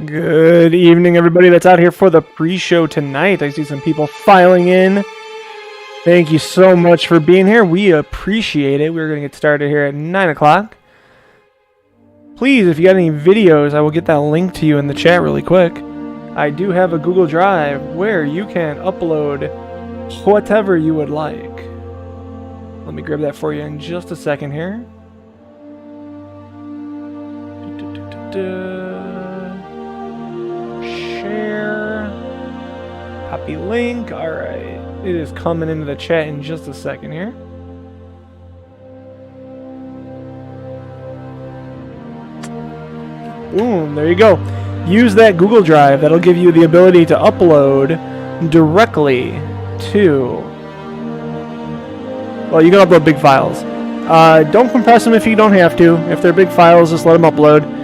Good evening, everybody that's out here for the pre-show tonight. I see some people filing in. Thank you so much for being here. We appreciate it. We're going to get started here at 9 o'clock. Please, if you got any videos, I will get that link to you in the chat really quick. I do have a Google Drive where you can upload whatever you would like. Let me grab that for you in just a second here. Share. Copy link. Alright. It is coming into the chat in just a second here. Boom. There you go. Use that Google Drive. That'll give you the ability to upload directly to... Well, you can upload big files. Don't compress them if you don't have to. If they're big files, just let them upload.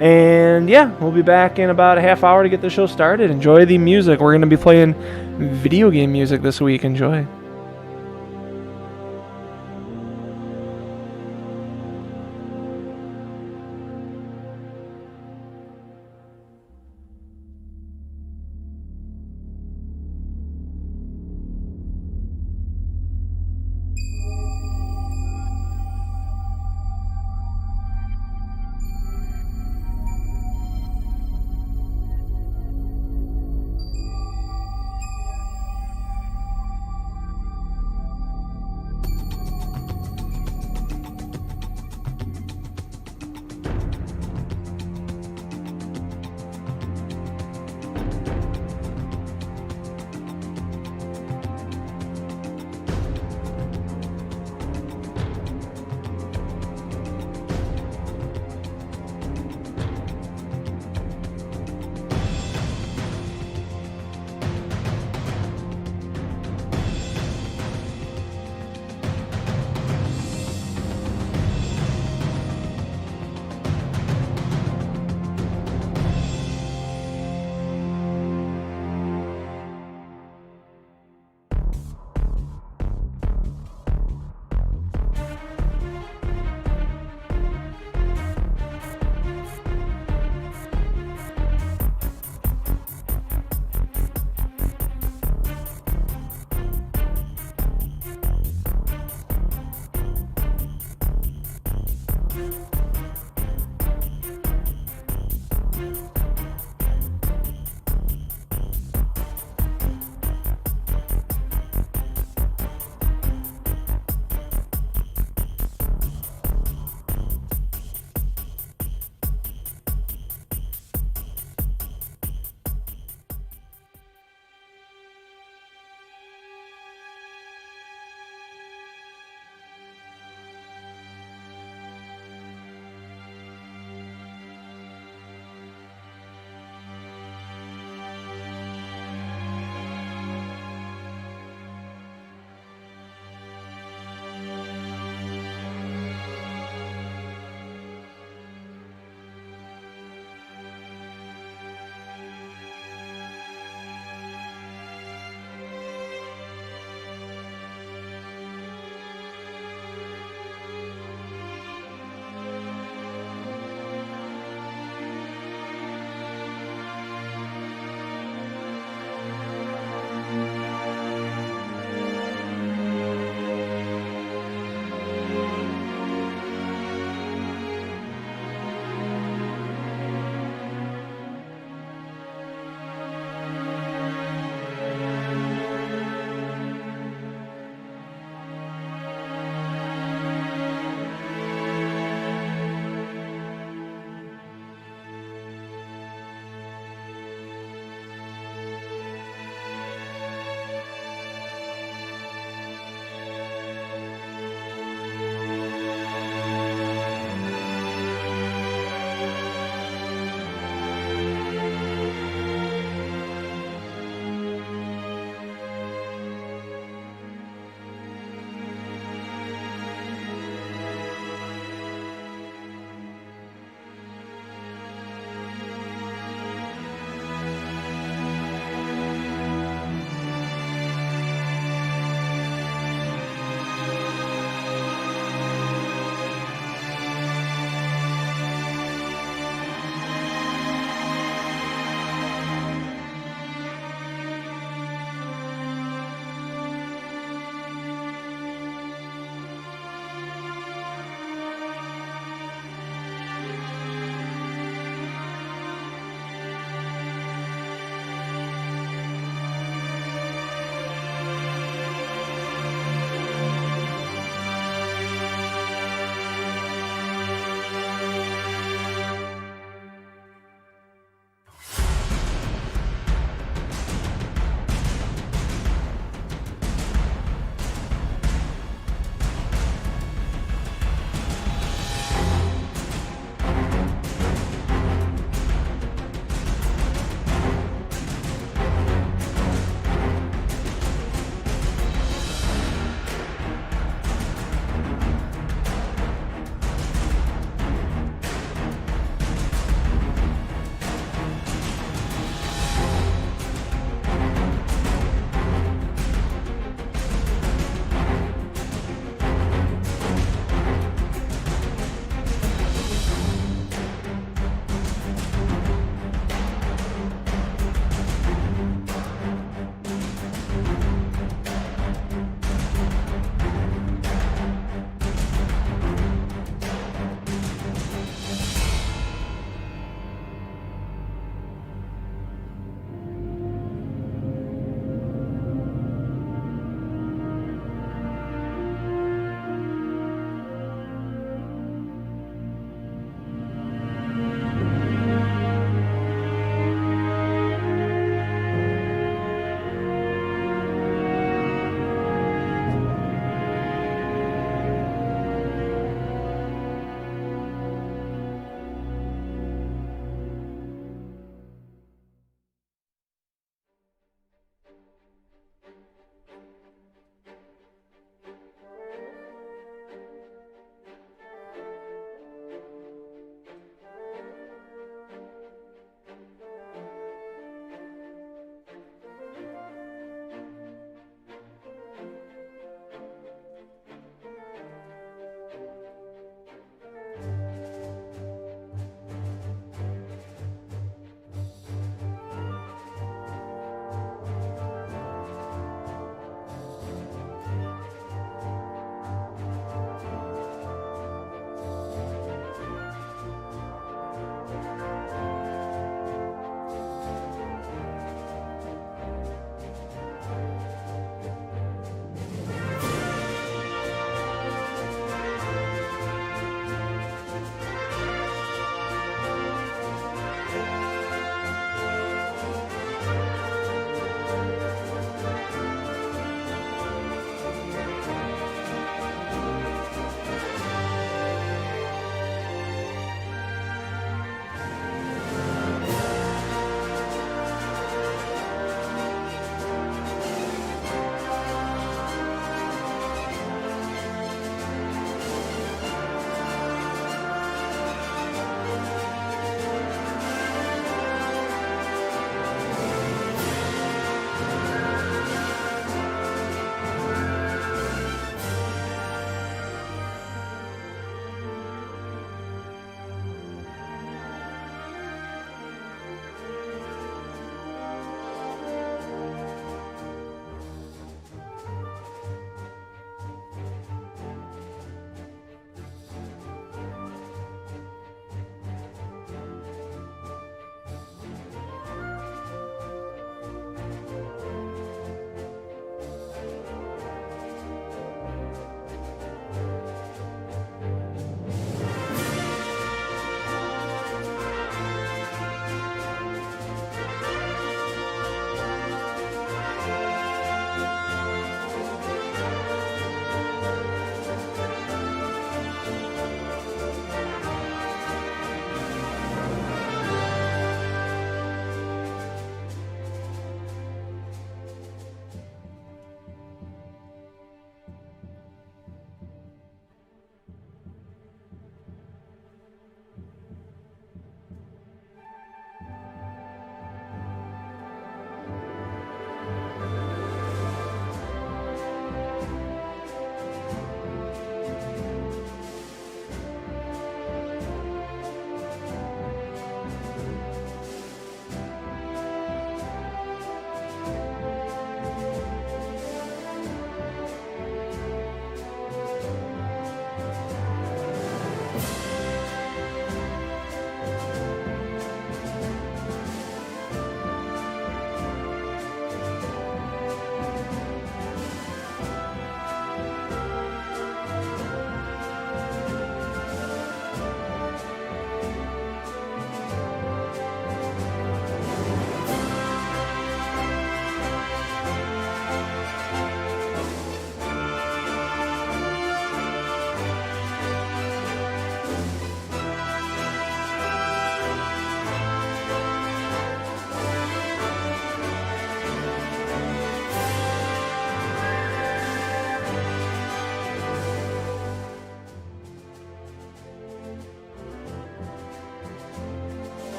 And yeah, we'll be back in about a half hour to get the show started. Enjoy the music. We're going to be playing video game music this week. Enjoy.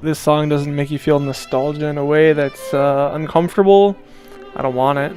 this song doesn't make you feel nostalgia in a way that's uncomfortable, I don't want it.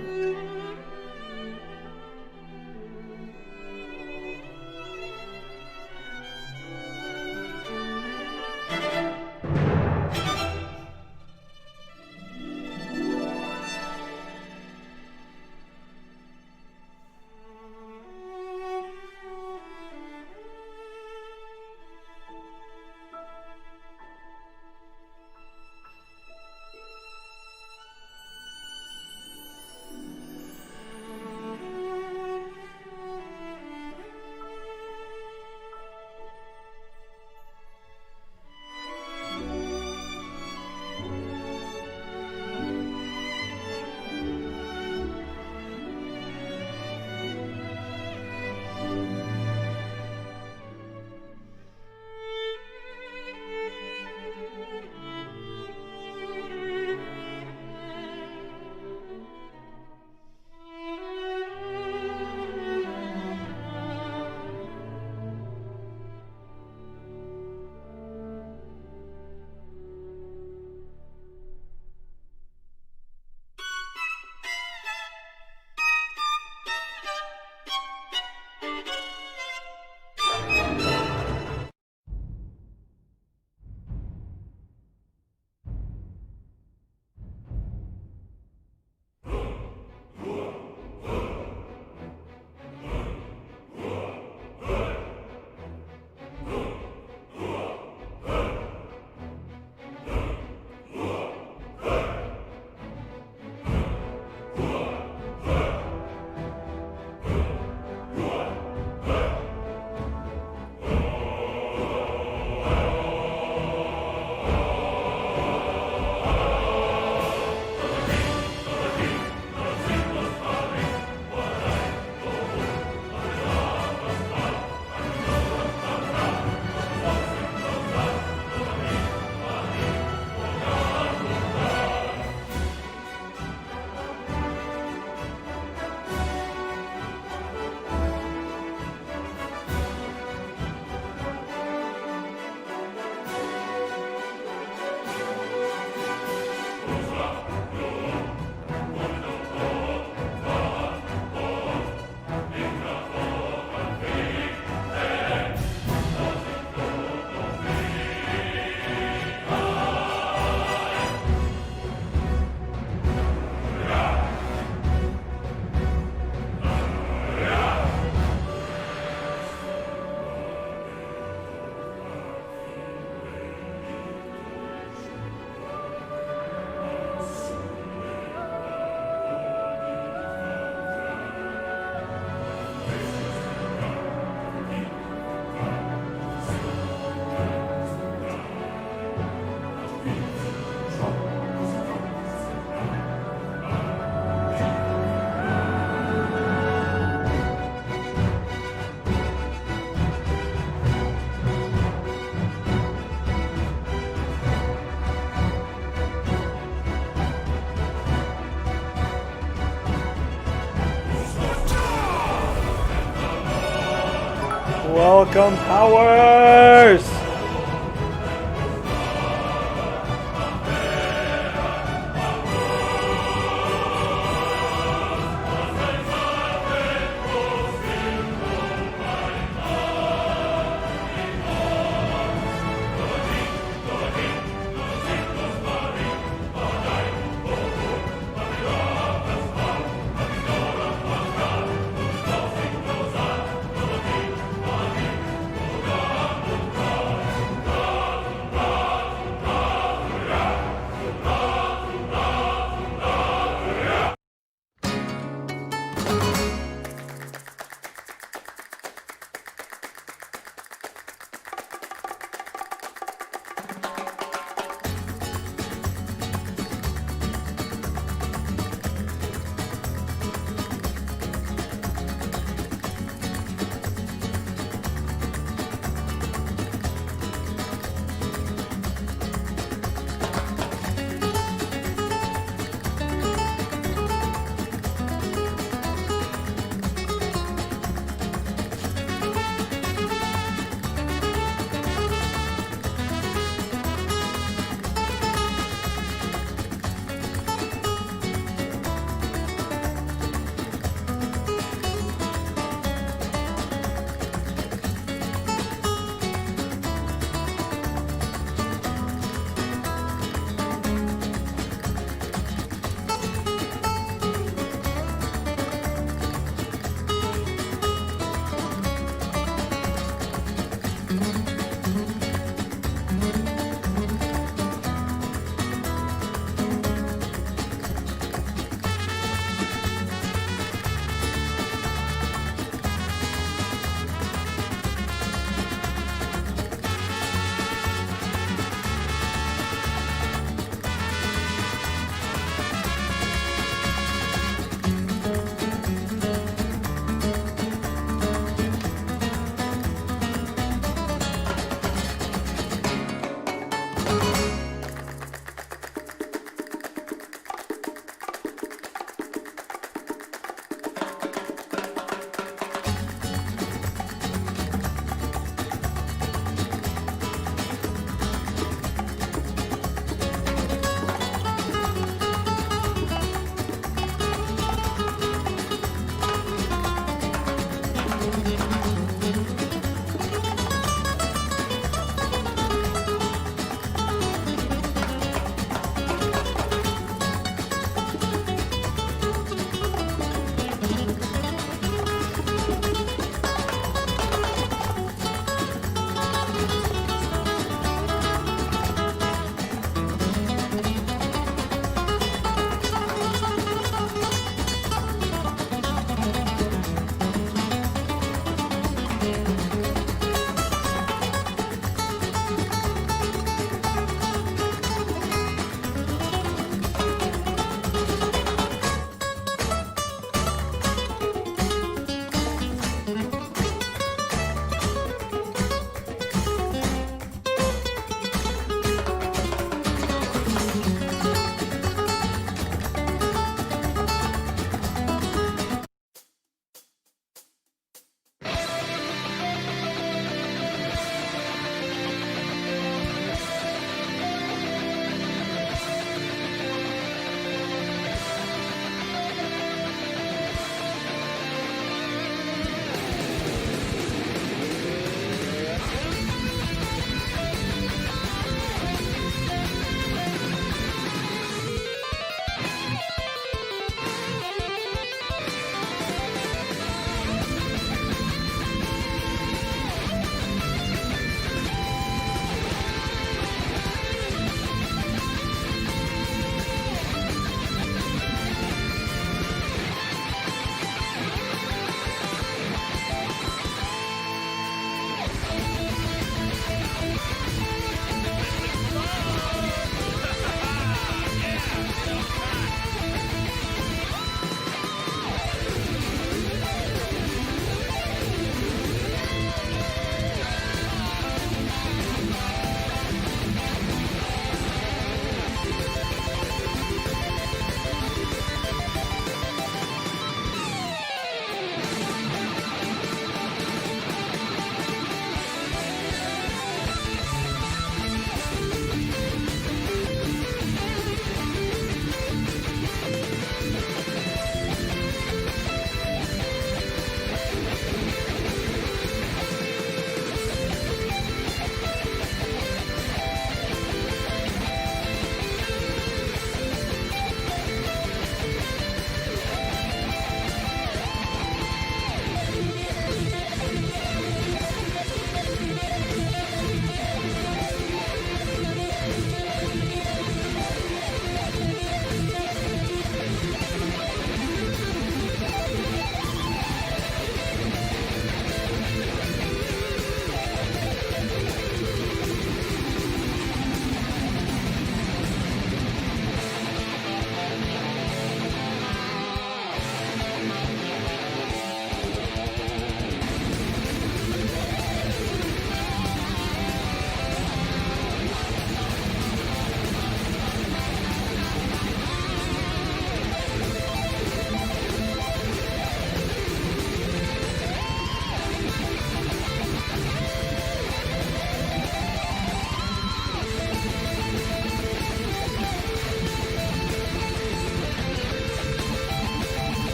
Welcome, Powers!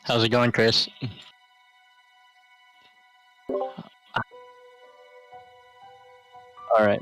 How's it going, Chris? All right.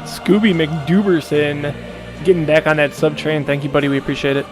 Scooby McDuberson getting back on that sub train. Thank you, buddy. We appreciate it.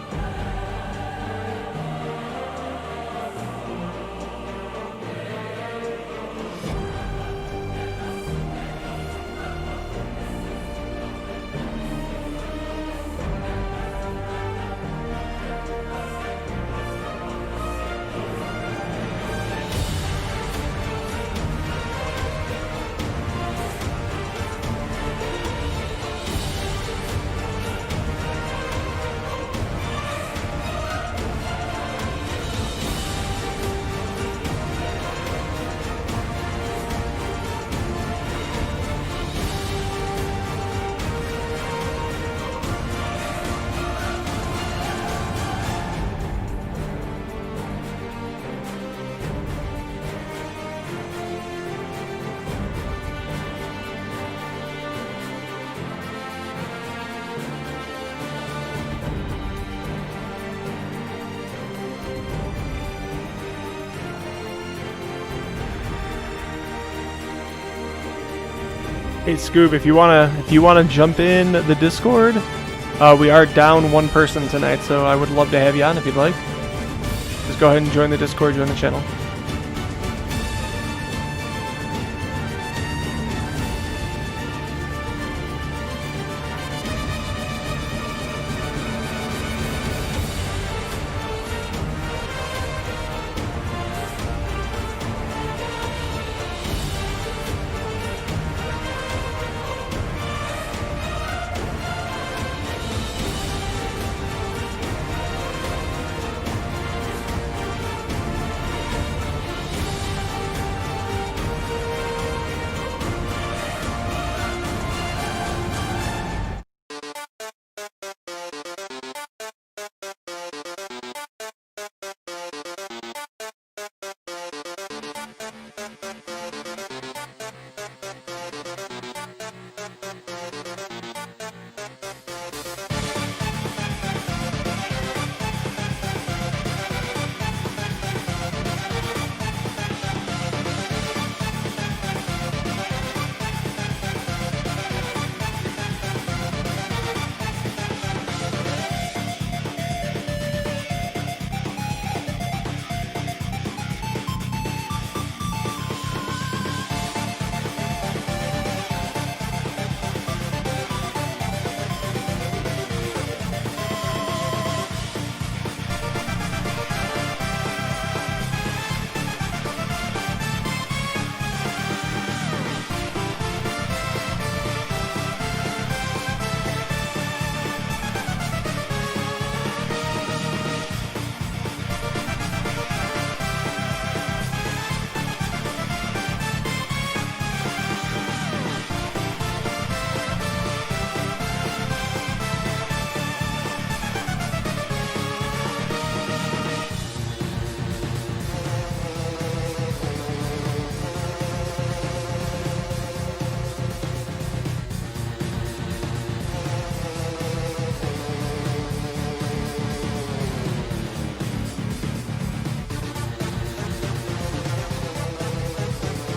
Hey Scoob, if you wanna jump in the Discord, we are down one person tonight, so I would love to have you on if you'd like. Just go ahead and join the Discord, join the channel.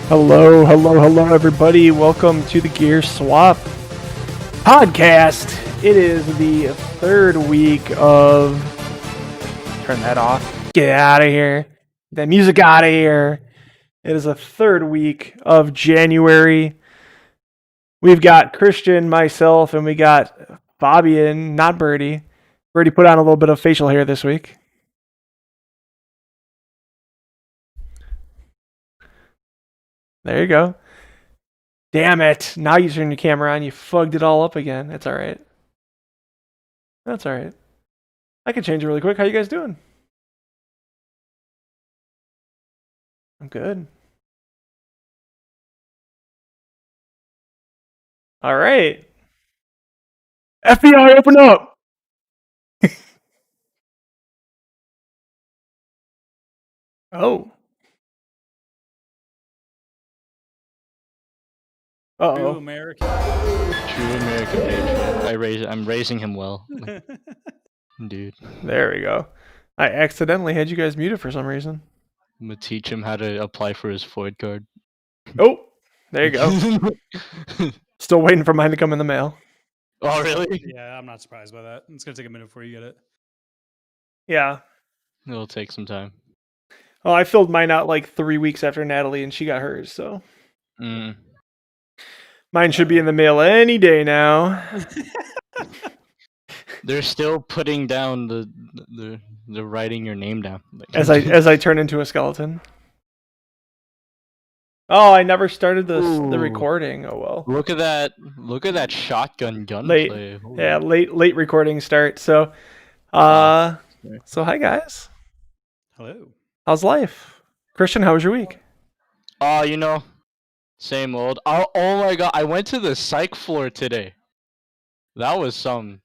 Hello, everybody. Welcome to the Gear Swap podcast. It is the third week of. Turn that off. Get out of here. Get that music out of here. It is a third week of January. We've got Christian, myself, and we got Fabian, not Birdie. Birdie put on a little bit of facial hair this week. There you go. Damn it. Now you turn your camera on. You fugged it all up again. That's all right. That's all right. I can change it really quick. How you guys doing? I'm good. All right. FBI, open up. Oh. True Uh-oh. American. True American patriot. I'm raising him well. Like, dude, There we go. I accidentally had you guys muted for some reason. I'm gonna teach him how to apply for his Ford card. Oh, there you go. Still waiting for mine to come in the mail. Oh, really? Yeah, I'm not surprised by that. It's gonna take a minute before you get it. Yeah. It'll take some time. Well, I filled mine out like 3 weeks after Natalie, and she got hers, so mine should be in the mail any day now. They're still putting down the writing your name down. Like, As I turn into a skeleton. Oh, I never started the Ooh. recording. Oh well. Look at that shotgun Late. gunplay. Holy- Yeah, late recording start. So, so hi guys. Hello. How's life? Christian, how was your week? Same old. Oh my god, I went to the psych floor today. That was some.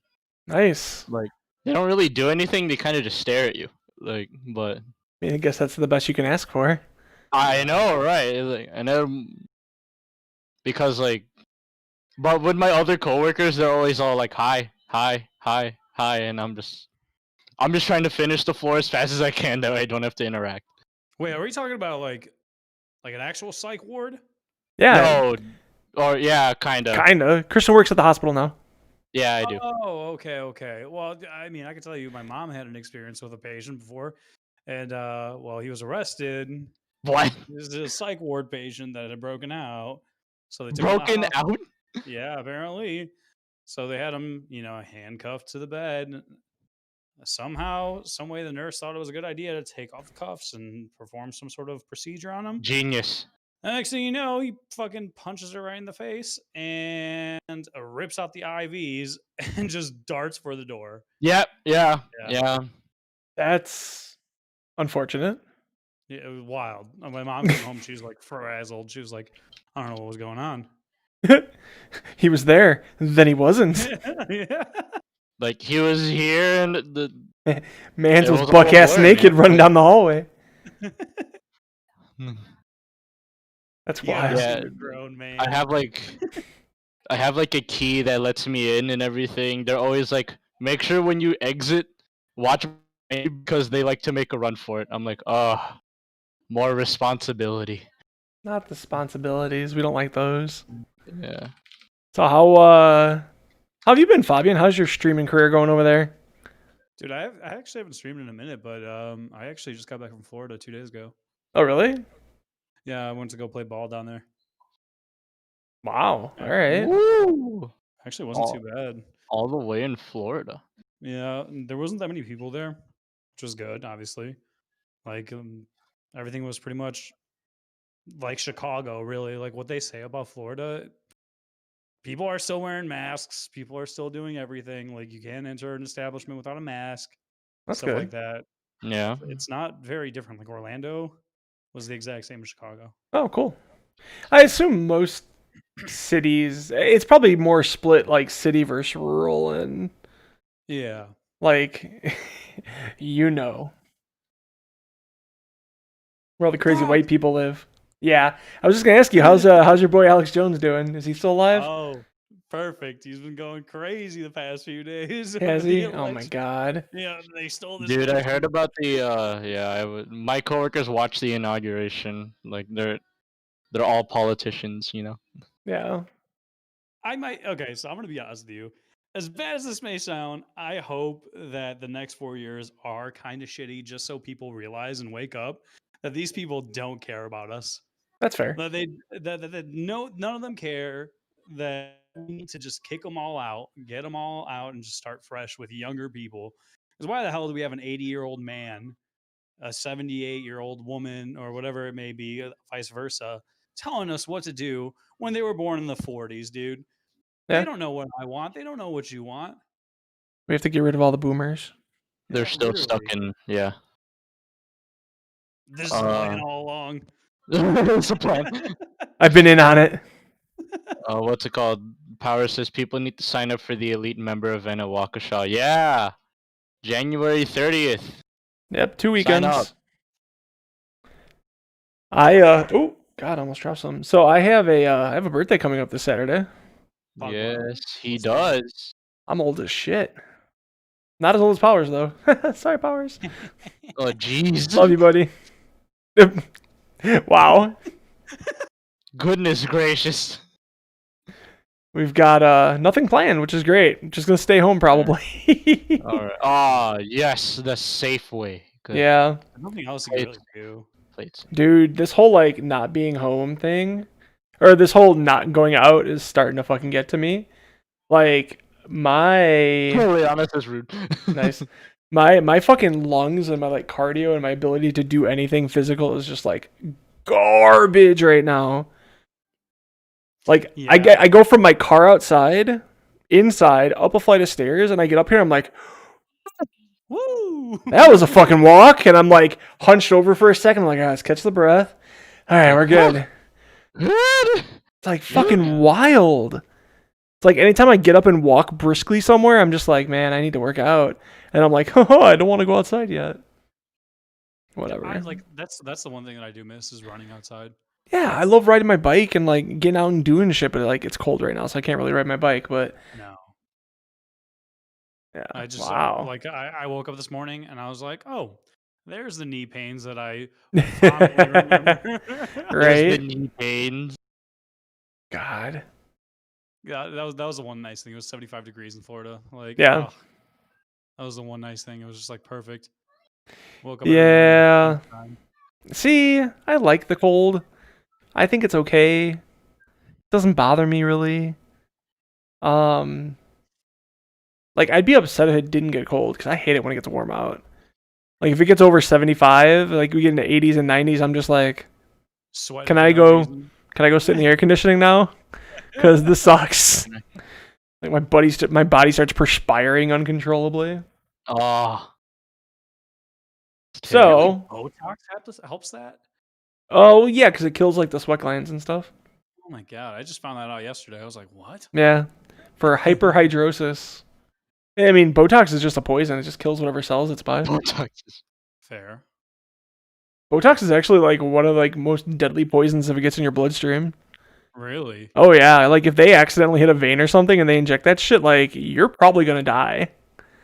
Nice. Like, they don't really do anything. They kind of just stare at you. Like, but I mean, I guess that's the best you can ask for. I know, right? It's like, I know, because like, but with my other coworkers, they're always all like, "Hi, hi, hi, hi," and I'm just trying to finish the floor as fast as I can, that way I don't have to interact. Wait, are we talking about like an actual psych ward? Yeah. No, or yeah, kind of. Kinda. Christian works at the hospital now. Yeah, I do. Oh, okay. Well, I mean, I can tell you, my mom had an experience with a patient before, and well, he was arrested. What? This is a psych ward patient that had broken out, so they took him to the Broken hospital. out? Yeah, apparently. So they had him, handcuffed to the bed. Somehow, some way, the nurse thought it was a good idea to take off the cuffs and perform some sort of procedure on him. Genius. And next thing you know, he fucking punches her right in the face and rips out the IVs and just darts for the door. Yep. Yeah. That's unfortunate. Yeah, it was wild. My mom came home. She was like frazzled. She was like, I don't know what was going on. He was there, then he wasn't. Yeah. Like, he was here, and Mans It was was all buck ass blurry, naked man. running down the hallway. Hmm. That's Yeah, wild. Yeah. you're grown man. I have like a key that lets me in and everything. They're always like, make sure when you exit, watch me, because they like to make a run for it. I'm like, more responsibility. Not the responsibilities. We don't like those. Yeah. So how have you been, Fabian? How's your streaming career going over there? Dude, I actually haven't streamed in a minute, but I actually just got back from Florida 2 days ago. Oh, really? Yeah, I went to go play ball down there. Wow. All right. Woo! Actually, it wasn't Oh. too bad. All the way in Florida. Yeah, there wasn't that many people there, which was good, obviously. Like, everything was pretty much like Chicago, really. Like what they say about Florida. People are still wearing masks. People are still doing everything. Like, you can't enter an establishment without a mask. That's stuff good. like that. Yeah. It's not very different. Like Orlando was the exact same as Chicago. Oh, cool. I assume most cities, it's probably more split like city versus rural and Yeah. like, where all the crazy white people live. Yeah. I was just going to ask you, how's your boy Alex Jones doing? Is he still alive? Oh, perfect. He's been going crazy the past few days. Has with he? the Oh my election. god. Yeah, they stole this. Dude, I election. heard about the my coworkers watched the inauguration. Like, they're all politicians, Yeah. Okay, so I'm gonna be honest with you. As bad as this may sound, I hope that the next 4 years are kind of shitty, just so people realize and wake up that these people don't care about us. That's fair. That no, none of them care. That we need to just kick them all out, get them all out, and just start fresh with younger people. Because why the hell do we have an 80-year-old man, a 78-year-old woman, or whatever it may be, vice versa, telling us what to do when they were born in the 40s, dude? Yeah. They don't know what I want. They don't know what you want. We have to get rid of all the boomers. They're Yeah, still stuck literally. in, yeah. This is the plan all along. It's a plan. I've been in on it. What's it called? Power says people need to sign up for the elite member event at Waukesha. Yeah, January 30th. Yep, 2 Sign weekends. up. Oh God, I almost dropped something. So I have a birthday coming up this Saturday. Fuck, Yes, he what's that? does. I'm old as shit. Not as old as Powers though. Sorry, Powers. Oh, jeez. Love you, buddy. Wow. Goodness gracious. We've got nothing planned, which is great. Just gonna stay home probably. All right. Ah, yes, the safe way. Good. Yeah, Nothing else you can really do. Plates. dude, this whole like not being home thing, or this whole not going out is starting to fucking get to me. Like my Totally honest is rude. nice. My fucking lungs and my like cardio and my ability to do anything physical is just like garbage right now. Like Yeah. I go from my car outside, inside, up a flight of stairs, and I get up here, I'm like, Woo! that was a fucking walk, and I'm like hunched over for a second, I'm like, let's catch the breath. Alright, we're good. It's like fucking wild. It's like anytime I get up and walk briskly somewhere, I'm just like, man, I need to work out. And I'm like, oh, I don't want to go outside yet. Whatever. That's the one thing that I do miss is running outside. Yeah, I love riding my bike and like getting out and doing shit, but like it's cold right now, so I can't really ride my bike. But No. yeah, I just wow. I woke up this morning and I was like, oh, there's the knee pains that I fondly remember. There's Right? the knee pains. God. Yeah, that was the one nice thing. It was 75 degrees in Florida. Like, Yeah. oh, that was the one nice thing. It was just like perfect. Woke up. every Yeah. morning, time. See, I like the cold. I think it's okay. It doesn't bother me really. Like I'd be upset if it didn't get cold because I hate it when it gets warm out. Like if it gets over 75, like we get into 80s and 90s, I'm just like, Sweating Can for I no go- reason. can I go sit in the air conditioning now? Because this sucks. Like my body starts perspiring uncontrollably. Oh. So, Botox helps that? oh yeah, because it kills like the sweat glands and stuff. Oh my god! I just found that out yesterday. I was like, what? Yeah, for hyperhidrosis. I mean, Botox is just a poison. It just kills whatever cells it's by. Botox is- Fair. Botox is actually like one of like most deadly poisons if it gets in your bloodstream. Really? Oh yeah, like if they accidentally hit a vein or something and they inject that shit, like you're probably gonna die.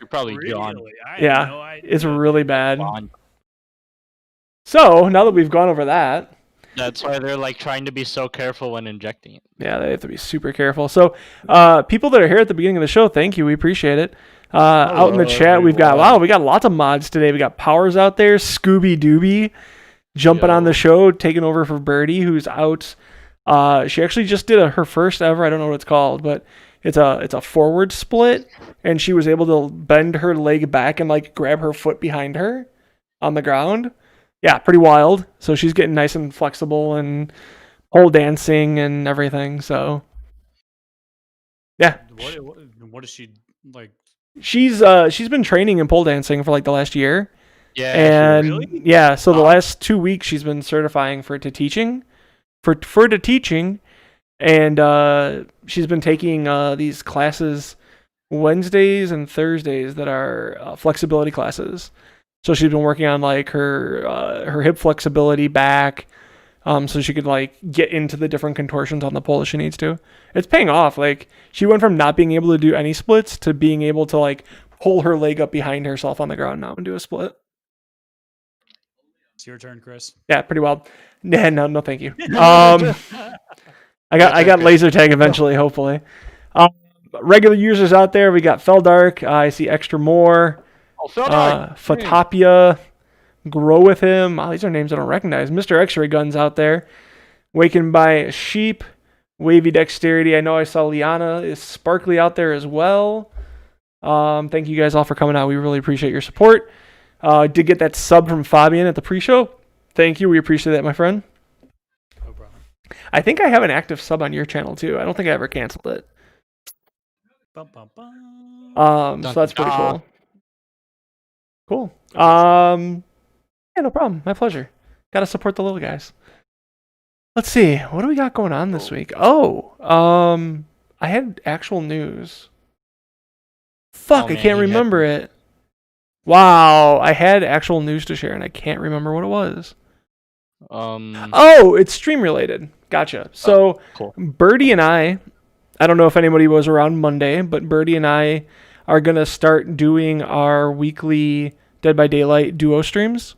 You're probably gone. Really? I had Yeah, no idea. it's really bad. Gone. So now that we've gone over that, That's why they're like trying to be so careful when injecting it. yeah, they have to be super careful. So, people that are here at the beginning of the show, thank you. We appreciate it. Out in the Hello, chat, we've got, everyone. wow, we got lots of mods today. We got Powers out there, Scooby Dooby jumping on Yo. the show, taking over for Birdie, who's out. She actually just did her first ever, I don't know what it's called, but it's a forward split, and she was able to bend her leg back and like grab her foot behind her on the ground. Yeah, pretty wild. So she's getting nice and flexible and pole dancing and everything. So yeah, What is she like? she's been training in pole dancing for like the last year, Yeah. and really? yeah, so the Wow. last 2 weeks she's been certifying for teaching, and she's been taking these classes Wednesdays and Thursdays that are flexibility classes. So she's been working on like her hip flexibility back, so she could like get into the different contortions on the pole if she needs to. It's paying off. Like she went from not being able to do any splits to being able to like pull her leg up behind herself on the ground now and do a split. It's your turn, Chris. Yeah, pretty wild. Nah, no, thank you. I got laser tag eventually, hopefully. Regular users out there, we got Feldark. I see Extra More. Oh, Feldar! Fatapia. Grow with him. Oh, these are names I don't recognize. Mr. X-Ray Guns out there. Wakened by Sheep. Wavy Dexterity. I know I saw Liana is Sparkly out there as well. Thank you guys all for coming out. We really appreciate your support. Did get that sub from Fabian at the pre-show. Thank you. We appreciate that, my friend. No problem. I think I have an active sub on your channel too. I don't think I ever canceled it. Bum, bum, bum. So that's pretty cool. Cool. Yeah, no problem. My pleasure. Got to support the little guys. Let's see. What do we got going on this week? I had actual news. Fuck, Oh, I man, can't you had- remember it. Wow, I had actual news to share and I can't remember what it was. Oh, it's stream related. Gotcha. So, cool. Birdie and I don't know if anybody was around Monday, but Birdie and I are going to start doing our weekly Dead by Daylight duo streams.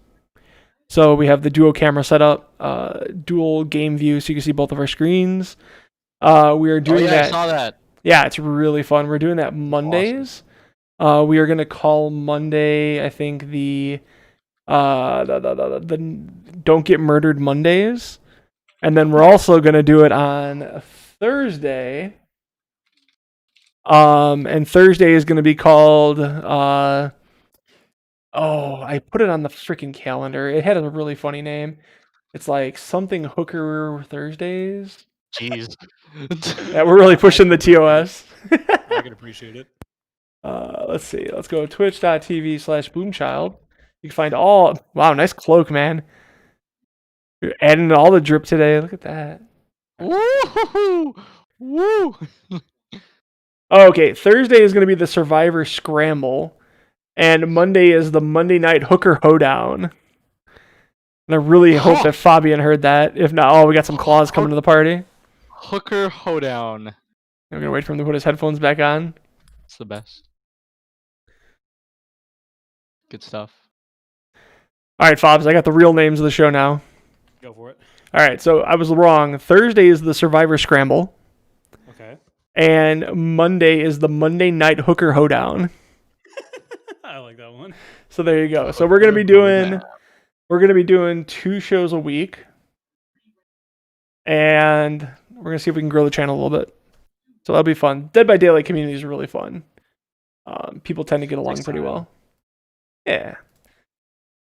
So we have the duo camera set up, dual game view, so you can see both of our screens. We are doing that. I saw that. Yeah, it's really fun. We're doing that Mondays. We are going to call Monday, I think, the Don't Get Murdered Mondays. And then we're also going to do it on Thursday. And Thursday is going to be called... I put it on the freaking calendar. It had a really funny name. It's like something Hooker Thursdays. Jeez. Yeah, we're really pushing the TOS. I can appreciate it. Let's see. Let's go twitch.tv/boomchild. You can find all... Wow, nice cloak, man. You're adding all the drip today. Look at that. Woo! Woo! Okay, Thursday is going to be the Survivor Scramble. And Monday is the Monday Night Hooker Hoedown. And I really hope that Fabian heard that. If not, we got some claws coming to the party. Hooker Hoedown. I'm going to wait for him to put his headphones back on. It's the best. Good stuff. All right, Fobs, I got the real names of the show now. Go for it. All right, so I was wrong. Thursday is the Survivor Scramble. Okay. And Monday is the Monday Night Hooker Hoedown. I like that one. So there you go. So we're going to be doing 2 shows a week. And we're going to see if we can grow the channel a little bit. So that'll be fun. Dead by Daylight community is really fun. People tend to get along pretty well. Yeah.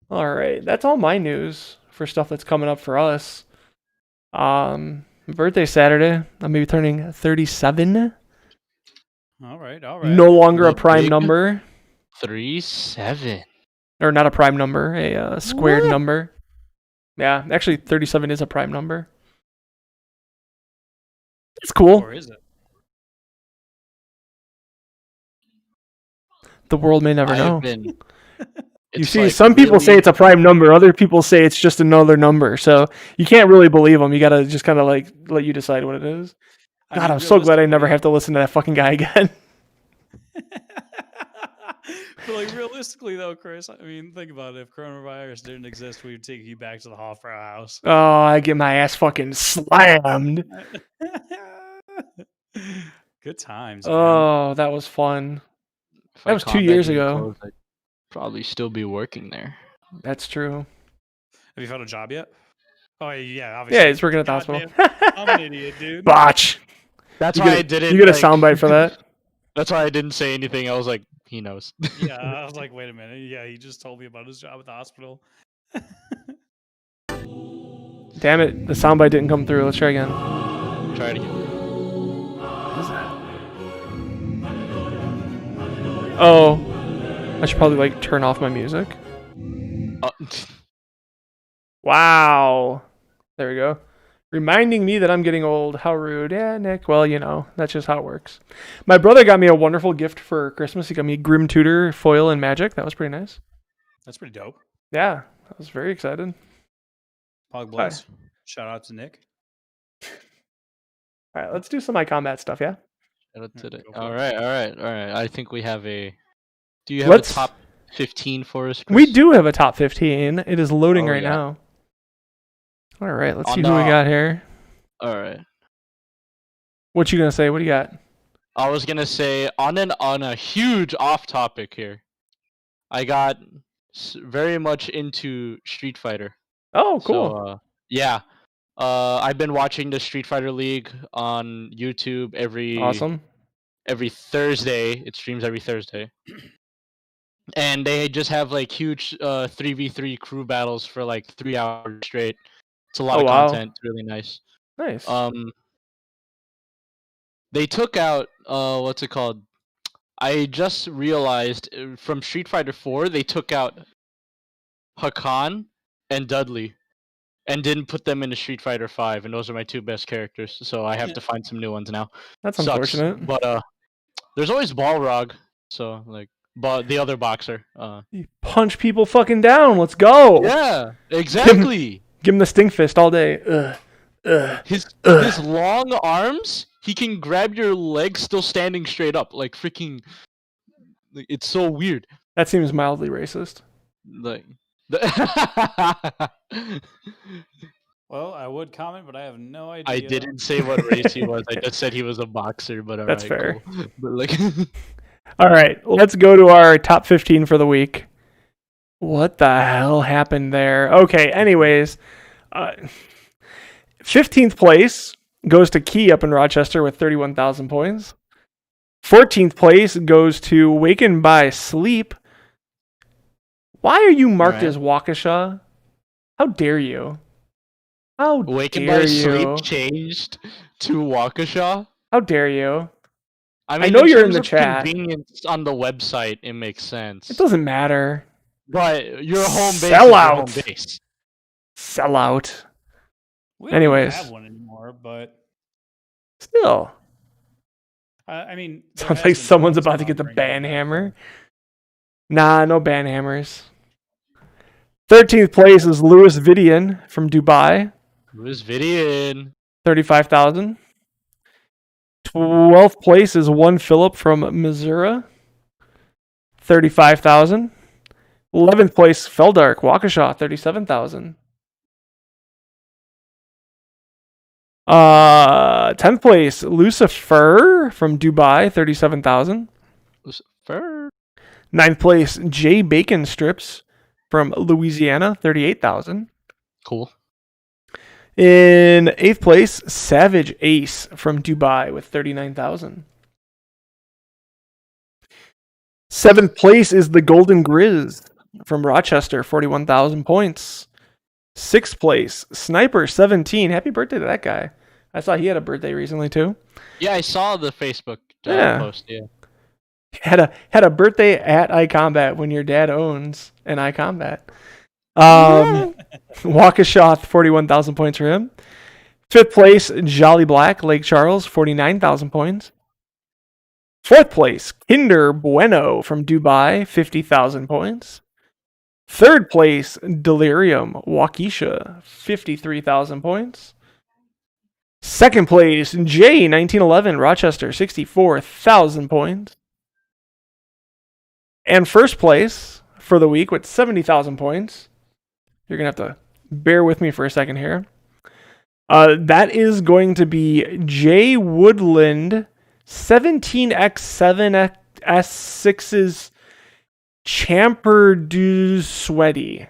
All right. That's all my news for stuff that's coming up for us. Birthday Saturday. I'm going to be turning 37. All right. No longer a prime number. 37. Or not a prime number, a squared number. Yeah, actually 37 is a prime number. It's cool. Or is it? The world may never know. You It's see, like some people really- say it's a prime number. Other people say it's just another number. So you can't really believe them. You got to just kind of like let you decide what it is. God, I'm so glad I never have to listen to that fucking guy again. But like realistically though, Chris, I mean, think about it. If coronavirus didn't exist, we would take you back to the Hofbrau house. Oh, I get my ass fucking slammed. Good times. Man. Oh, that was fun. If That I was 2 caught years back in ago. clothes, I'd probably still be working there. That's true. Have you found a job yet? Oh yeah, obviously. Yeah, he's working at the hospital. Goddamn, I'm an idiot, dude. Botch. That's You why get I a- didn't. You get a like- soundbite for that. That's why I didn't say anything. I was like, he knows. Yeah, I was like, wait a minute. Yeah, he just told me about his job at the hospital. Damn it, the soundbite didn't come through. Let's try again. Try it again. Oh, I should probably like turn off my music. Wow. There we go. Reminding me that I'm getting old. How rude. Yeah, Nick. Well, you know, that's just how it works. My brother got me a wonderful gift for Christmas. He got me Grim Tutor foil and magic. That was pretty nice. That's pretty dope. Yeah, I was very excited. Pog bless. Shout out to Nick. All right, let's do some iCombat stuff, yeah? Shout out to Yeah, the- go for All it. right. I think we have a. Do you have Let's- a top? 15 for us? We Chris? do have a top 15. It is loading Oh, right yeah. now. All right, let's On see who we the- got here. All right. What you gonna say? What do you got? I was gonna say on a huge off topic here. I got very much into Street Fighter. Oh, cool. So yeah, I've been watching the Street Fighter League on YouTube Awesome. every Thursday. It streams every Thursday, and they just have like huge 3v3 crew battles for like 3 hours straight. It's a lot Oh, of wow. content. It's really nice. Nice. They took out what's it called? I just realized from Street Fighter 4 they took out Hakan and Dudley and didn't put them into Street Fighter 5, and those are my two best characters. So I have to find some new ones now. That's Sucks, unfortunate. but there's always Balrog, so like, but the other boxer. You punch people fucking down. Let's go. Yeah, exactly. Give him the stink fist all day. Ugh. His long arms, he can grab your leg still standing straight up, like freaking. Like, it's so weird. That seems mildly racist. Like. Well, I would comment, but I have no idea. I didn't say what race he was. I just said he was a boxer, but alright, That's fair. cool. But like, All right, let's go to our top 15 for the week. What the hell happened there? Okay, anyways, 15th place goes to Key up in Rochester with 31,000 points. 14th place goes to Wakened by Sleep. Why are you marked Alright. as Waukesha? How dare you? How Wakened dare by you? Sleep changed to Waukesha. How dare you? I mean, know you're in terms the of chat. Convenience on the website, it makes sense. It doesn't matter. But your home base Sell is out. your home base. Sell out. We don't Anyways. have one anymore, but Still. I mean, there Sounds has like been someone's talks about to get the bringing ban it back. hammer. Nah, no ban hammers. 13th place is Louis Vidian from Dubai, Who's Vidian? 35,000. 12th place is One Phillip from Missouri, 35,000. 11th place, Feldark, Waukesha, 37,000. 10th place, Lucifer from Dubai, 37,000. Fur. 9th place, Jay Bacon Strips from Louisiana, 38,000. Cool. In 8th place, Savage Ace from Dubai with 39,000. 7th place is the Golden Grizz from Rochester, 41,000 points. 6th place, Sniper 17. Happy birthday to that guy. I saw he had a birthday recently too. Yeah, I saw the Facebook Yeah. post. Yeah. Had a birthday at iCombat when your dad owns an iCombat. Waukesha, 41,000 points for him. 5th place, Jolly Black, Lake Charles, 49,000 points. 4th place, Kinder Bueno from Dubai, 50,000 points. 3rd place, Delirium, Waukesha, 53,000 points. 2nd place, J1911, Rochester, 64,000 points. And 1st place for the week with 70,000 points. You're going to have to bear with me for a second here. That is going to be Jay Woodland, 17x7 S6's Champerdu Sweaty.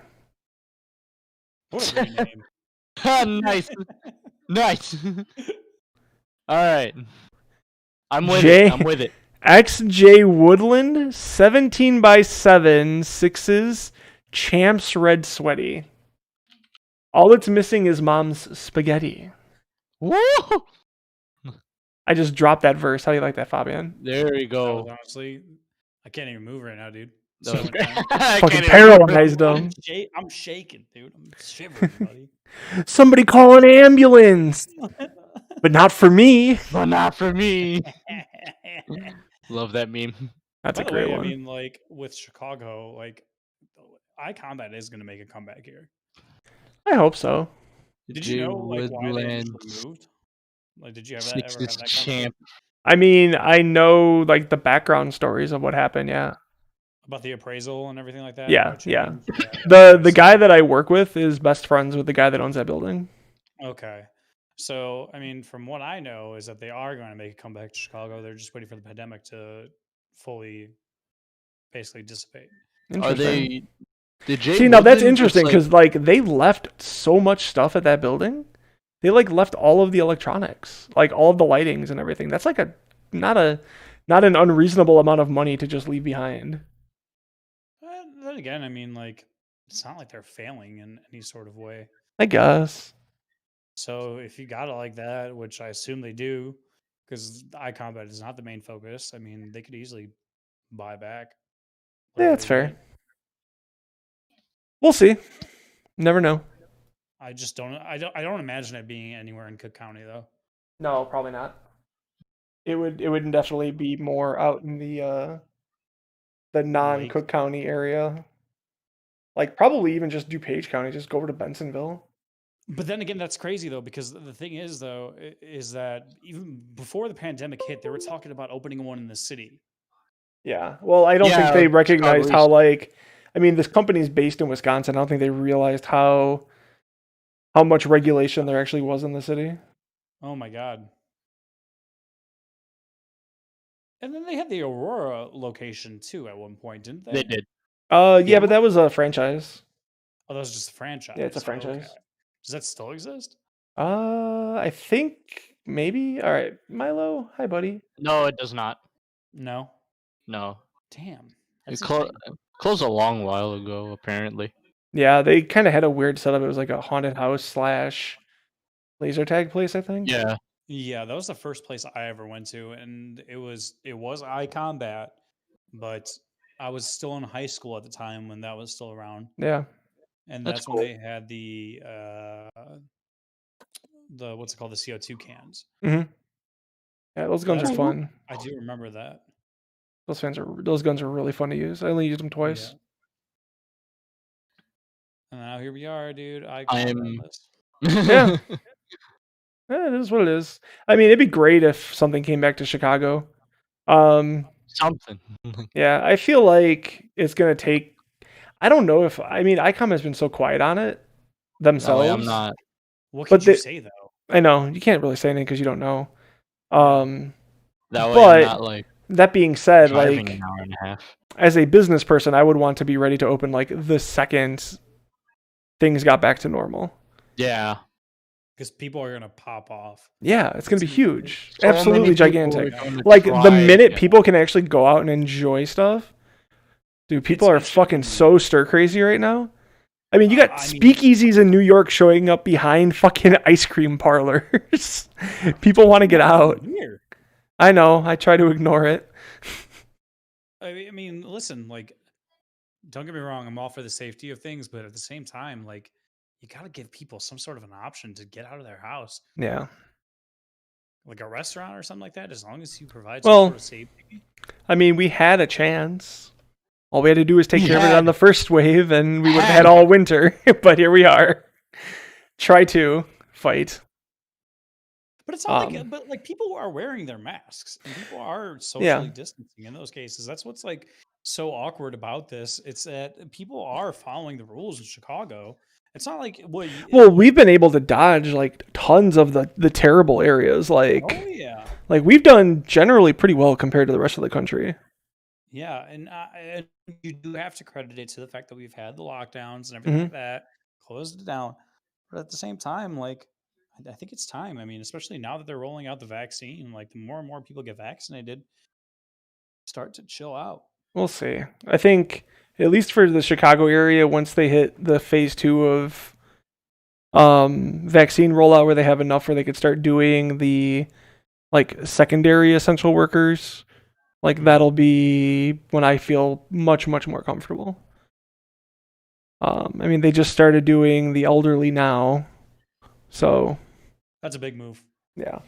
What a great name. Nice. Nice. All right. I'm with Jay- it. I'm with it. XJ Woodland, 17x7 6's Champs Red Sweaty. All that's missing is Mom's Spaghetti. Woo! I just dropped that verse. How do you like that, Fabian? There we That was go. honestly, I can't even move right now, dude. That So was much time. I Fucking can't even- paralyzed him. I'm shaking, dude. I'm shivering, buddy. Somebody call an ambulance. But not for me. But not for me. Love that meme. That's By a the great way, one. I mean, like with Chicago, like iCombat is going to make a comeback here. I hope so. Did you know like why they Woodland just removed? Like, did you ever Six have is that champ. I mean, I know like the background stories of what happened. Yeah. About the appraisal and everything like that. Yeah, how it yeah. changed? The guy that I work with is best friends with the guy that owns that building. Okay. So, I mean, from what I know, is that they are going to make a comeback to Chicago. They're just waiting for the pandemic to fully, basically dissipate. Are Interesting. they? Did Jay See, now that's Wooden just, interesting like, because like they left so much stuff at that building. They like left all of the electronics, like all of the lightings and everything. That's like not an unreasonable amount of money to just leave behind. Then again, I mean, like, it's not like they're failing in any sort of way. I guess. So, if you got it like that, which I assume they do, because iCombat is not the main focus, I mean, they could easily buy back. Yeah, that's fair. We'll see. Never know. I just don't. I don't imagine it being anywhere in Cook County though. No, probably not. It would definitely be more out in the non-Cook County area. Like probably even just DuPage County, just go over to Bensonville. But then again, that's crazy though, because the thing is though, is that even before the pandemic hit, they were talking about opening one in the city. Yeah. Well, I don't think Yeah, they recognized how Chicago's- like I mean, this company's based in Wisconsin. I don't think they realized how much regulation there actually was in the city. Oh my god. And then they had the Aurora location too at one point, didn't they? They did. Yeah, Yeah. but that was a franchise. Oh, that was just a franchise. Yeah, it's a Okay. franchise. Does that still exist? I think maybe. All right, Milo. Hi, buddy. No, it does not. No. No, Damn. it That's closed a long while ago. Apparently. Yeah, they kind of had a weird setup. It was like a haunted house / laser tag place, I think. Yeah. Yeah, that was the first place I ever went to, and it was iCombat, but I was still in high school at the time when that was still around, Yeah. and That's that's when cool. they had the what's it called, the CO2 cans. Yeah, those guns That's are cool. fun. I do remember that. Those guns are really fun to use. I only used them twice. Yeah. And now here we are, dude. I iCombat am. list. Yeah. Yeah, it is what it is. I mean, it'd be great if something came back to Chicago. Something. Yeah, I feel like it's gonna take. I don't know if I mean ICOM has been so quiet on it themselves. No, I'm not. What But could you they- say though? I know you can't really say anything because you don't know. That way, But- I'm not like That being said, driving like an hour and a half. as a business person, I would want to be ready to open like the second things got back to normal. Yeah. Because people are gonna pop off. Yeah, it's gonna be It's gonna be huge, So many absolutely people gigantic. are gonna Like the try, minute yeah. people can actually go out and enjoy stuff, dude, people are it's fucking gonna be- so stir crazy right now. I mean, you got I mean- speakeasies in New York showing up behind fucking ice cream parlors. People want to get out. Weird. I know. I try to ignore it. I mean, listen, like, don't get me wrong, I'm all for the safety of things, but at the same time, like, you got to give people some sort of an option to get out of their house, Yeah. like a restaurant or something like that. As long as you provide some Well, sort of safety. I mean, we had a chance. All we had to do was take We care of it on had- the first wave, and we would have had- had all winter. But here we are. Try to fight. But it's not Um, like, but like people are wearing their masks and people are socially Yeah. distancing in those cases. That's what's like so awkward about this. It's that people are following the rules in Chicago. It's not like, Well, we've been able to dodge like tons of the terrible areas. Like oh yeah. we've done generally pretty well compared to the rest of the country. Yeah, and you do have to credit it to the fact that we've had the lockdowns and everything like that, closed it down. But at the same time, like, I think it's time. I mean, especially now that they're rolling out the vaccine, like the more and more people get vaccinated, start to chill out. We'll see. I think at least for the Chicago area, once they hit the phase 2 of vaccine rollout, where they have enough where they could start doing the like secondary essential workers, like that'll be when I feel much more comfortable. I mean, they just started doing the elderly now, so That's a big move. yeah.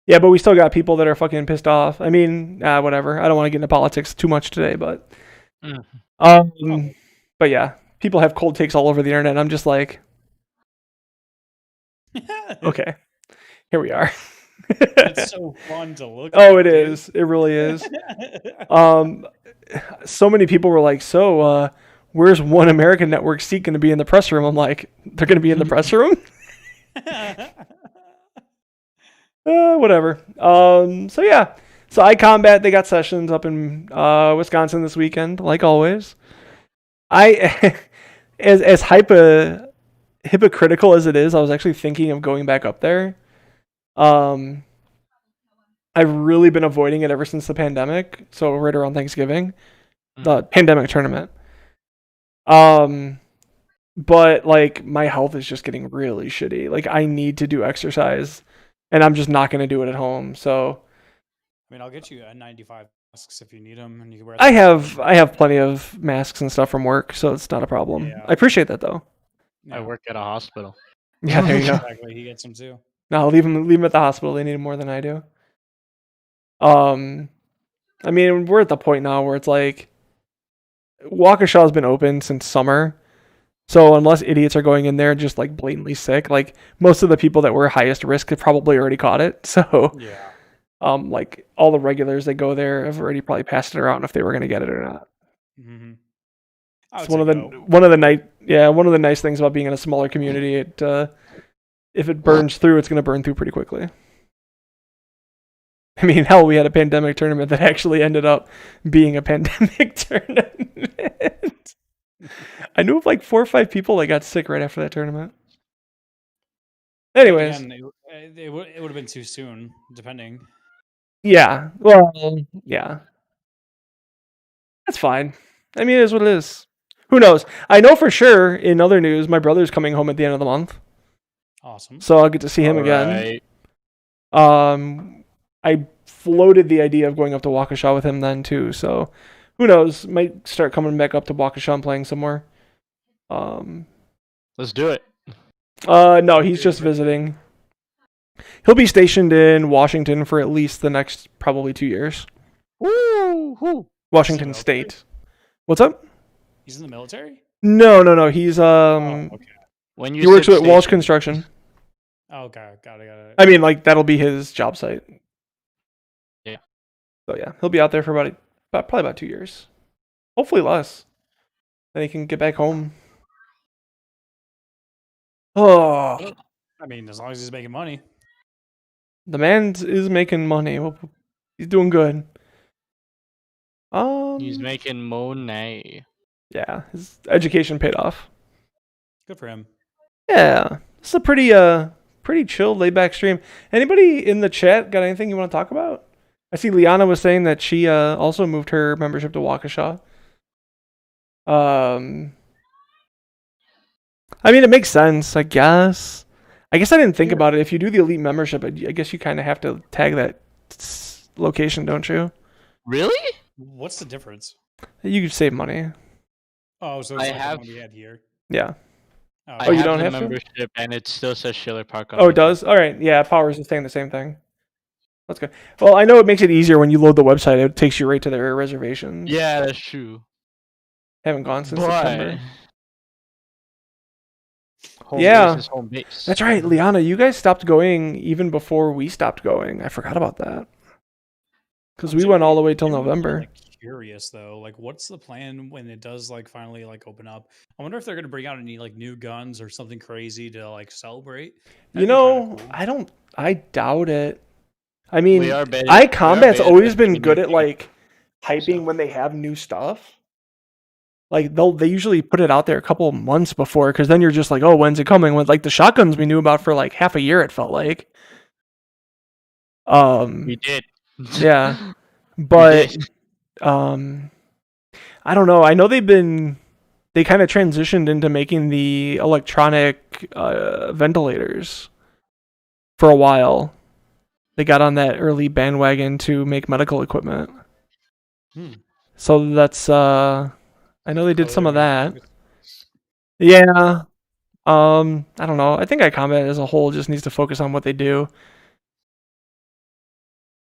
Yeah, but we still got people that are fucking pissed off. I mean, whatever. I don't want to get into politics too much today, but but yeah, people have cold takes all over the internet. And I'm just like, okay, here we are. It's so fun to look Oh, at, it dude. is. It really is. So many people were like, "So, where's One American Network seat going to be in the press room?" I'm like, "They're going to be in the press room." Whatever. So yeah. So iCombat, they got sessions up in Wisconsin this weekend, like always. I as hypocritical as it is, I was actually thinking of going back up there. I've really been avoiding it ever since the pandemic. So right around Thanksgiving, the pandemic tournament. But like my health is just getting really shitty. Like I need to do exercise, and I'm just not going to do it at home. So I mean, I'll get you N95 masks if you need them, and you can wear. I have plenty of masks and stuff from work, so it's not a problem. Yeah. I appreciate that though. I work at a hospital. Yeah, there you go. Exactly. He gets them too. No, leave them at the hospital. They need them more than I do. I mean, we're at the point now where it's like Waukesha's been open since summer. So unless idiots are going in there just like blatantly sick, like most of the people that were highest risk have probably already caught it. So Yeah. like all the regulars that go there have already probably passed it around if they were going to get it or not. Mm-hmm. It's one of the nice things about being in a smaller community. It if it burns through, it's going to burn through pretty quickly. I mean, hell, we had a pandemic tournament that actually ended up being a pandemic tournament. I knew of like 4 or 5 people that got sick right after that tournament. Anyways, Again, it would have been too soon, depending. yeah. Well, yeah. That's fine. I mean, it is what it is. Who knows? I know for sure, in other news, my brother's coming home at the end of the month. Awesome. So I'll get to see him again. I floated the idea of going up to Waukesha with him then too. So who knows? Might start coming back up to Waukesha and playing somewhere. Let's do it. No, he's just visiting. He'll be stationed in Washington for at least the next probably 2 years. Woo! Washington Is he State. What's up? He's in the military? No. He's Oh, okay. When you he works said with Walsh station- Construction. Oh, okay. Got it. I mean, like that'll be his job site. Yeah. So yeah, he'll be out there for probably about 2 years, hopefully less. Then he can get back home. Oh, I mean, as long as he's making money. the man is making money. Well, he's doing good. He's making money. Yeah, his education paid off. Good for him. Yeah, it's a pretty chill, laid back stream. Anybody in the chat got anything you want to talk about? I see Liana was saying that she also moved her membership to Waukesha. I mean, it makes sense, I guess. I didn't think about it. If you do the elite membership, I guess you kind of have to tag that location, don't you? Really? What's the difference? You could save money. Oh, so I it's like have- the one we had here. Yeah. I you have don't the have to? membership, and it still says Schiller Park. On Oh, it does? All right. Yeah, Powers is saying the same thing. That's good. Well, I know it makes it easier when you load the website. It takes you right to their reservations. Yeah, that's true. Haven't gone since But September. home Yeah. base is home base. That's right, Liana. You guys stopped going even before we stopped going. I forgot about that. Because I'm we went all the way till genuinely, November. like, curious though, like what's the plan when it does like finally like open up? I wonder if they're gonna bring out any like new guns or something crazy to like celebrate. You That'd be know, kinda cool. I doubt it. I mean, We are beta- iCombat's we are always beta been good at testing like hyping when they have new stuff. Like they usually put it out there a couple of months before, because then you're just like, oh, when's it coming? With like the shotguns we knew about for like half a year, it felt like. We did. Yeah. We But did. I don't know. I know they kind of transitioned into making the electronic ventilators for a while. They got on that early bandwagon to make medical equipment. So that's I know they did some of that. Yeah. I don't know. I think iCombat as a whole just needs to focus on what they do.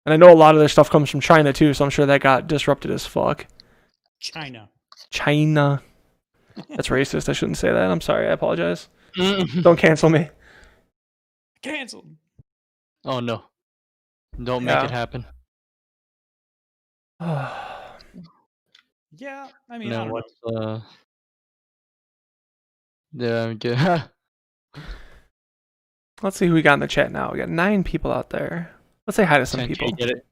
And I know a lot of their stuff comes from China too, so I'm sure that got disrupted as fuck. China. That's racist. I shouldn't say that. I'm sorry. I apologize. Don't cancel me. Cancelled. Oh no. Don't make Yeah. it happen. Yeah, I mean, I No, don't know. what's yeah, good. Let's see who we got in the chat now. We got 9 people out there. Let's say hi to some Sentry, people. get it?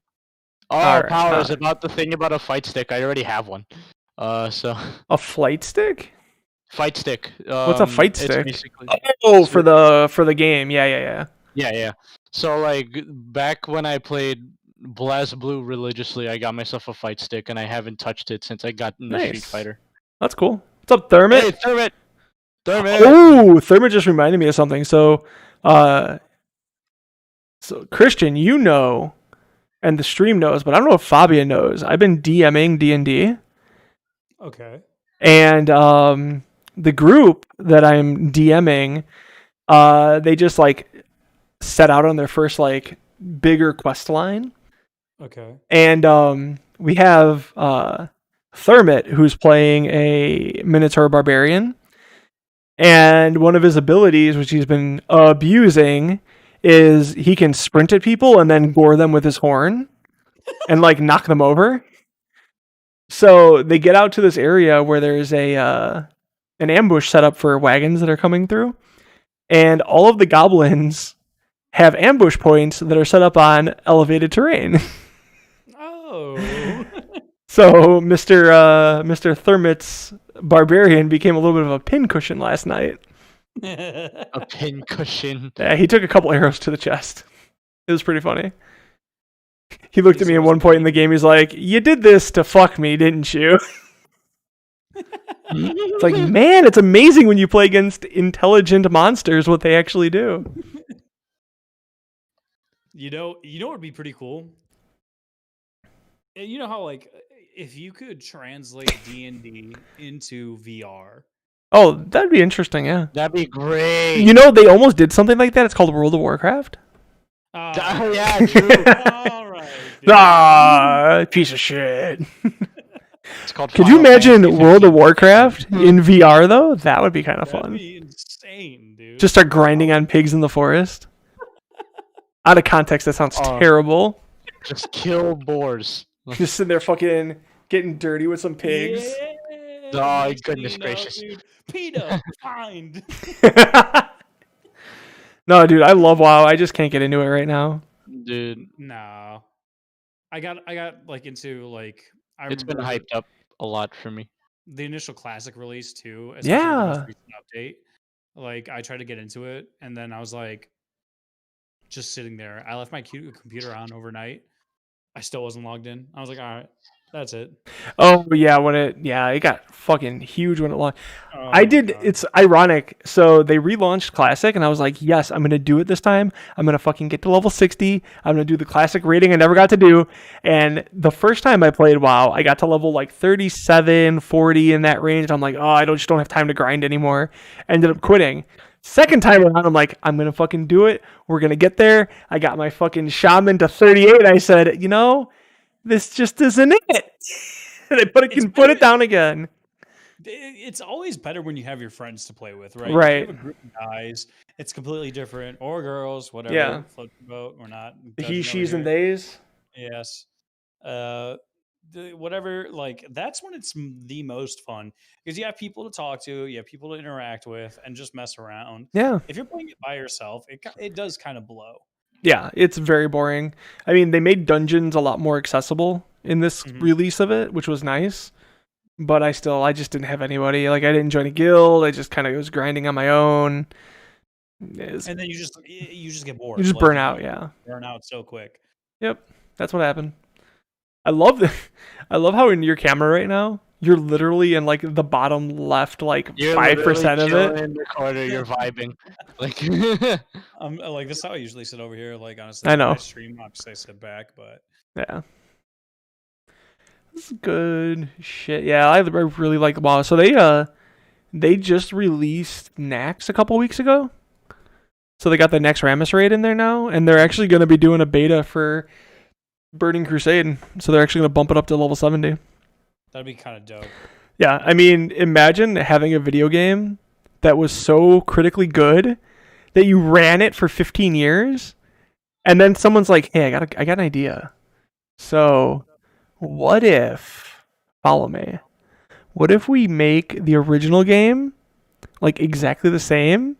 Oh, Alright, Powers, hi. about the thing about a fight stick. I already have one. So A flight stick? fight stick. What's a fight It's stick? basically Oh, it's for the game. Yeah. yeah. So like back when I played Blast Blue religiously, I got myself a fight stick, and I haven't touched it since I got into Street Nice. Fighter. That's cool. What's up, Thermit? Hey, Thermit! Oh, Thermit just reminded me of something. So Christian, you know, and the stream knows, but I don't know if Fabian knows. I've been DMing D&D, Okay. and the group that I'm DMing, they just like set out on their first like bigger quest line, Okay. and we have Thermit who's playing a Minotaur Barbarian, and one of his abilities, which he's been abusing, is he can sprint at people and then gore them with his horn and like knock them over. So they get out to this area where there's an ambush set up for wagons that are coming through, and all of the goblins have ambush points that are set up on elevated terrain. Oh. So Mr. Thermit's barbarian became a little bit of a pincushion last night. A pincushion. Yeah, he took a couple arrows to the chest. It was pretty funny. He looked at me at one point in the game. He's like, "You did this to fuck me, didn't you?" It's like, man, it's amazing when you play against intelligent monsters what they actually do. You know what would be pretty cool? You know how like if you could translate D&D into VR. Oh, that'd be interesting, yeah. That'd be great. You know, they almost did something like that. It's called World of Warcraft. Oh, Yeah, true. all right. Piece of shit. It's called Could you Final Fantasy imagine World of 15. Warcraft in VR though? That would be kind of That'd fun. be insane, dude. Just start grinding on pigs in the forest. Out of context, that sounds Oh. terrible. Just kill boars. Just sitting there fucking getting dirty with some pigs. Yeah, Oh, next thing goodness you know, gracious. dude, PETA, find. No, dude, I love WoW. I just can't get into it right now. Dude, No, I got like into like I it's been remember hyped up a lot for me. the initial classic release too. Especially the most Yeah. recent update. Like I tried to get into it, and then I was like, just sitting there. I left my computer on overnight. I still wasn't logged in. I was like, all right, that's it. Oh yeah, it got fucking huge when it launched. Oh I my did. God. It's ironic. So they relaunched Classic, and I was like, yes, I'm gonna do it this time. I'm gonna fucking get to level 60. I'm gonna do the Classic rating I never got to do. And the first time I played WoW, I got to level like 37, 40 in that range. I'm like, oh, I just don't have time to grind anymore. Ended up quitting. Second time around, I'm like, I'm gonna fucking do it. We're gonna get there. I got my fucking shaman to 38. I said, you know, this just isn't it. And I can put it down again. It's always better when you have your friends to play with, right? Right. If you have a group of guys, it's completely different, or girls, whatever. Yeah. Float your boat or not. The judging he, over she's, and here. theys. Yes. Whatever, like that's when it's the most fun because you have people to talk to, you have people to interact with, and just mess around. Yeah. If you're playing it by yourself, it does kind of blow. Yeah, it's very boring. I mean, they made dungeons a lot more accessible in this Mhm. release of it, which was nice. But I just didn't have anybody. Like, I didn't join a guild. I just kind of was grinding on my own. And then you just get bored. You just like, burn out, yeah. Burn out so quick. Yep, that's what happened. I love how in your camera right now, you're literally in like the bottom left, like You're 5% of literally it. in the corner, you're vibing. Like, Like this is how I usually sit over here. Like honestly, I know. when I stream, obviously I sit back, but Yeah. This is good shit. Yeah, I really like WoW. So they just released Nax a couple weeks ago. So they got the Nax Ramus raid in there now, and they're actually going to be doing a beta for Burning Crusade. So they're actually going to bump it up to level 70. that'd be kind of dope. Yeah, I mean, imagine having a video game that was so critically good that you ran it for 15 years And then someone's like, "Hey, I got an idea. So, what if, follow me? What if we make the original game like exactly the same,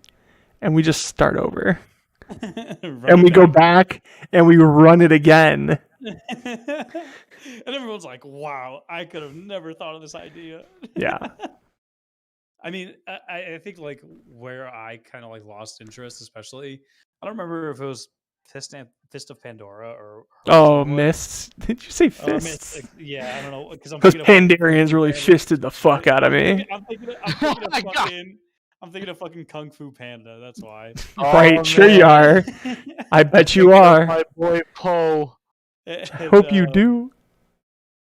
and we just start over, and we go back and we run it again?" And everyone's like, "Wow, I could have never thought of this idea." Yeah. I mean, I think like where I kind of like lost interest, especially, I don't remember if it was Fist of Pandora or Oh, which one it was. mists. Did you say I mean, fists? yeah, I don't know because I'm Because thinking of Pandarians really fisted the fuck out of me. I'm thinking of Oh my God. fucking. I'm thinking of fucking Kung Fu Panda. That's why. Right, Oh, sure you man. are. I bet you Thinking of are. My boy Poe. And, Hope you do.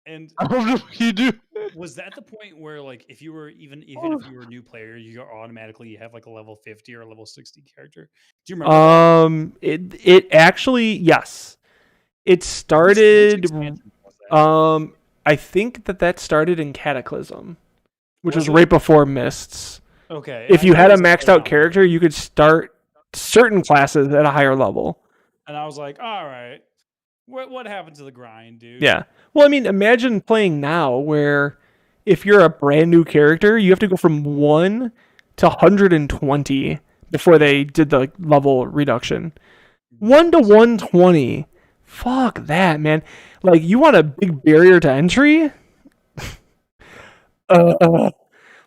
And I hope you do. was that the point where like if you were even if you were a new player, you automatically have like a level 50 or a level 60 character? Do you remember that? It actually, yes. It Which started expansion was that? I think that started in Cataclysm, which was Was it? right before Mists. Okay. If I you know had a it was maxed around out character, you could start certain classes at a higher level. and I was like, all right, what happened to the grind, dude? Yeah. Well, I mean, imagine playing now where if you're a brand new character, you have to go from 1 to 120 before they did the level reduction. 1 to 120. Fuck that, man. Like, you want a big barrier to entry?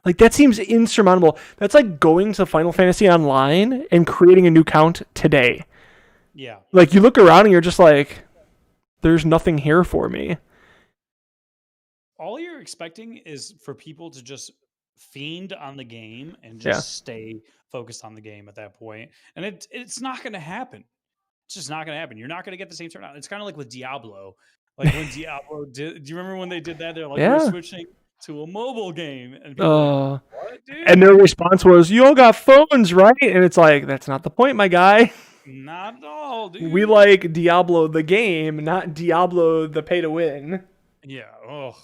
Like, that seems insurmountable. That's like going to Final Fantasy Online and creating a new count today. Yeah. Like, you look around and you're just like, there's nothing here for me. All you're expecting is for people to just fiend on the game and Yeah. just stay focused on the game at that point. And it's not going to happen. It's just not going to happen. You're not going to get the same turnout. It's kind of like with Diablo. Like when Diablo did, do you remember when they did that? They're like, Yeah. we're switching to a mobile game. And people were like, what, dude? And their response was, "You all got phones, right?" And it's like, that's not the point, my guy. Not at all, dude. We like Diablo the game, not Diablo the pay to win. Yeah. Oh.